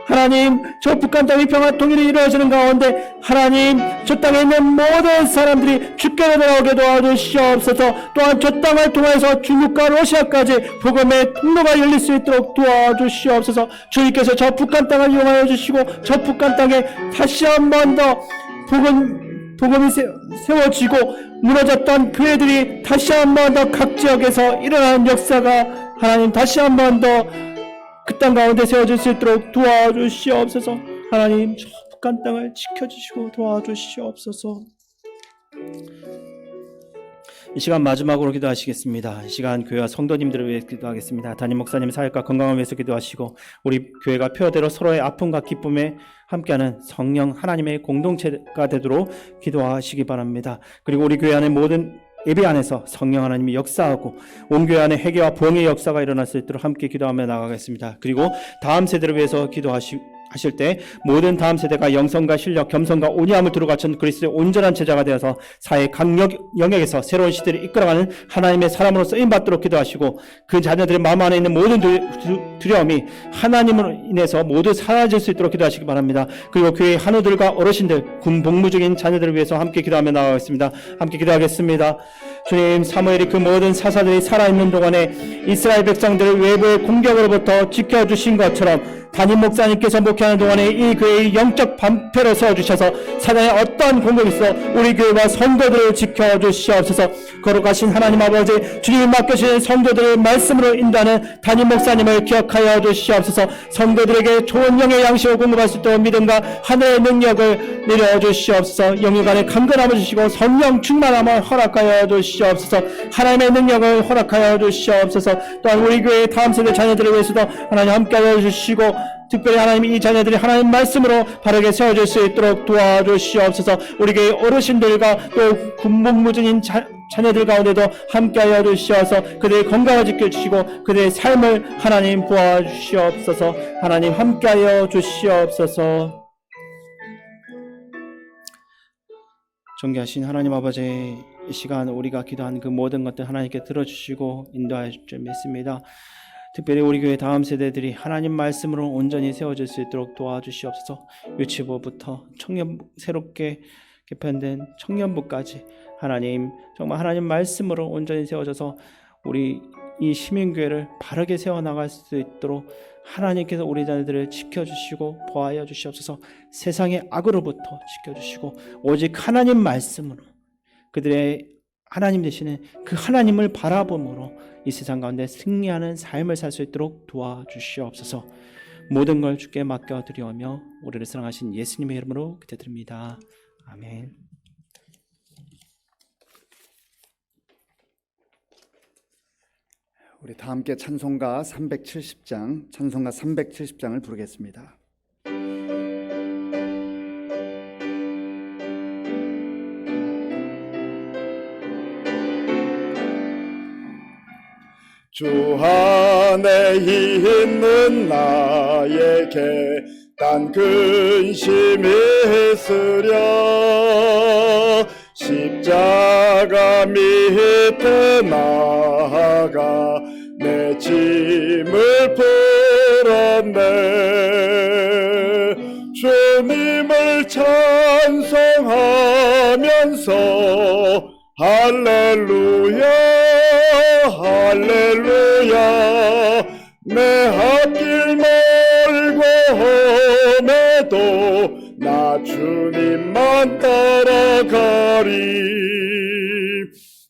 하나님, 저 북한 땅의 평화 통일이 이루어지는 가운데 하나님, 저 땅에 있는 모든 사람들이 주께로 돌아오게 도와주시옵소서. 또한 저 땅을 통해서 중국과 러시아까지 복음의 통로가 열릴 수 있도록 도와주시옵소서. 주님께서 저 북한 땅을 이용하여 주시고 저 북한 땅에 다시 한 번 더 복음이 세워지고 무너졌던 교회들이 다시 한 번 더 각 지역에서 일어나는 역사가 하나님 다시 한 번 더 그 땅 가운데 세워질 수 있도록 도와주시옵소서. 하나님, 저 북한 땅을 지켜주시고 도와주시옵소서. 이 시간 마지막으로 기도하시겠습니다. 이 시간 교회와 성도님들을 위해 기도하겠습니다. 담임 목사님 사역과 건강을 위해서 기도하시고 우리 교회가 표어대로 서로의 아픔과 기쁨에 함께하는 성령 하나님의 공동체가 되도록 기도하시기 바랍니다. 그리고 우리 교회 안에 모든 예배 안에서 성령 하나님이 역사하고 온 교회 안에 회개와 부흥의 역사가 일어날 수 있도록 함께 기도하며 나가겠습니다. 그리고 다음 세대를 위해서 기도하실 때 모든 다음 세대가 영성과 실력, 겸손과 온유함을 두루 갖춘 그리스도의 온전한 제자가 되어서 사회 각 영역에서 새로운 시대를 이끌어가는 하나님의 사람으로 쓰임받도록 기도하시고 그 자녀들의 마음 안에 있는 모든 두려움이 하나님으로 인해서 모두 사라질 수 있도록 기도하시기 바랍니다. 그리고 교회의 한우들과 어르신들, 군 복무 중인 자녀들을 위해서 함께 기도하며 나가겠습니다. 함께 기도하겠습니다. 주님, 사무엘이 그 모든 사사들이 살아있는 동안에 이스라엘 백성들을 외부의 공격으로부터 지켜주신 것처럼 담임 목사님께서 목회하는 동안에 이 교회의 영적 방패로 세워주셔서 사단의 어떠한 공격이 있어 우리 교회와 성도들을 지켜주시옵소서. 거룩하신 하나님 아버지, 주님이 맡겨주신 성도들의 말씀으로 인도하는 담임 목사님을 기억하여 주시옵소서. 성도들에게 좋은 영의 양식을 공급할 수 있도록 믿음과 하늘의 능력을 내려주시옵소서. 영육간에 강건함을 주시고 성령 충만함을 허락하여 주시옵소서. 하나님의 능력을 허락하여 주시옵소서. 또한 우리 교회의 다음 세대 자녀들을 위해서도 하나님 함께하여 주시고, 특별히 하나님 이 자녀들이 하나님 말씀으로 바르게 세워질 수 있도록 도와주시옵소서. 우리 교회 어르신들과 또 군복무중인 자녀들 가운데도 함께하여 주시어서 그들의 건강을 지켜주시고 그들의 삶을 하나님 도와주시옵소서. 하나님 함께하여 주시옵소서. 존귀하신 하나님 아버지, 이 시간 우리가 기도한 그 모든 것들 하나님께 들어주시고 인도하실 줄 믿습니다. 특별히 우리 교회 다음 세대들이 하나님 말씀으로 온전히 세워질 수 있도록 도와주시옵소서. 유치부부터 새롭게 개편된 청년부까지 하나님, 정말 하나님 말씀으로 온전히 세워져서 우리 이 시민교회를 바르게 세워나갈 수 있도록 하나님께서 우리 자녀들을 지켜주시고 보호하여 주시옵소서. 세상의 악으로부터 지켜주시고 오직 하나님 말씀으로 그들의 하나님 되시는 그 하나님을 바라봄으로 이 세상 가운데 승리하는 삶을 살 수 있도록 도와주시옵소서. 모든 걸 주께 맡겨드리오며 우리를 사랑하신 예수님의 이름으로 기도드립니다. 아멘. 우리 다 함께 찬송가 370장을 부르겠습니다. 주 안에 있는 나에게 단 근심이 있으랴. 십자가 밑에 나아가 내 짐을 풀었네. 주님을 찬송하면서 할렐루야 할렐루야. 내 앞길 멀고 험해도 나 주님만 따라가리.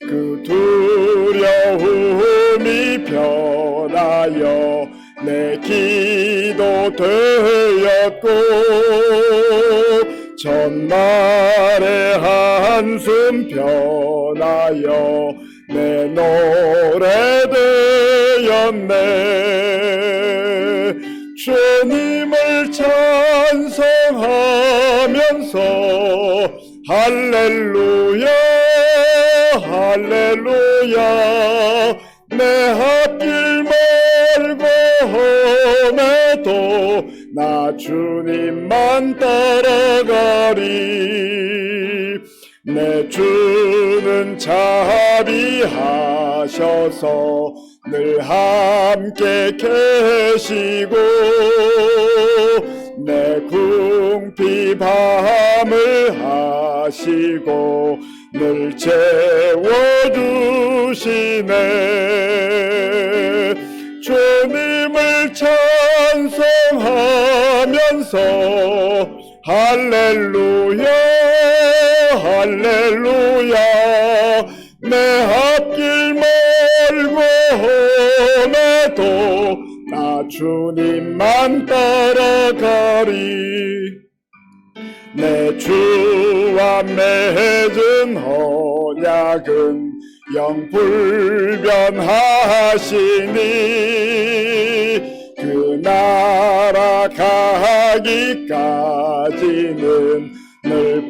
그 두려움이 변하여 내 기도 되었고 전날의 한숨 변하여 내 노래 되었네. 주님을 찬송하면서 할렐루야 할렐루야. 내 앞길 멀고 험해도 나 주님만 따라가리. 내 주는 자비하셔서 늘 함께 계시고 내 궁핍함을 하시고 늘 채워주시네. 주님을 찬송하면서 할렐루야 할렐루야. 내 앞길 멀고 험해도 나 주님만 따라가리. 내 주와 맺은 언약은 영불변하시니 그 나라 가기까지는 늘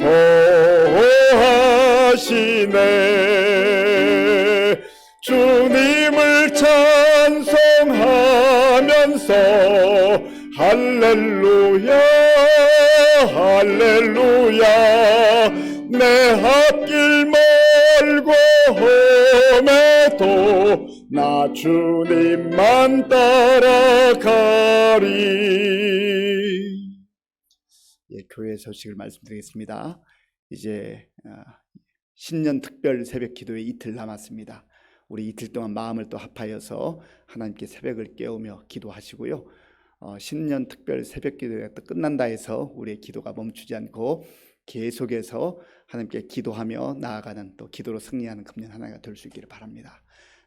보호하시네. 주님을 찬송하면서 할렐루야 할렐루야. 내 앞길 멀고 험해도 나 주님만 따라가리. 교회 소식을 말씀드리겠습니다. 이제 신년 특별 새벽 기도에 이틀 남았습니다. 우리 이틀 동안 마음을 또 합하여서 하나님께 새벽을 깨우며 기도하시고요. 신년 특별 새벽 기도가 또 끝난다 해서 우리의 기도가 멈추지 않고 계속해서 하나님께 기도하며 나아가는 또 기도로 승리하는 금년 하나가 될 수 있기를 바랍니다.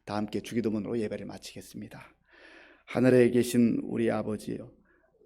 다 함께 주기도문으로 예배를 마치겠습니다. 하늘에 계신 우리 아버지요,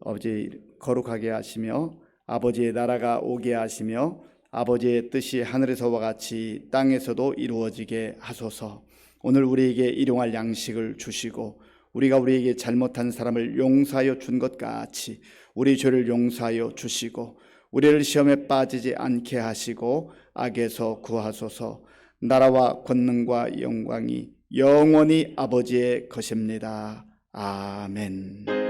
아버지 거룩하게 하시며 아버지의 나라가 오게 하시며 아버지의 뜻이 하늘에서와 같이 땅에서도 이루어지게 하소서. 오늘 우리에게 일용할 양식을 주시고 우리가 우리에게 잘못한 사람을 용서하여 준 것 같이 우리 죄를 용서하여 주시고 우리를 시험에 빠지지 않게 하시고 악에서 구하소서. 나라와 권능과 영광이 영원히 아버지의 것입니다. 아멘.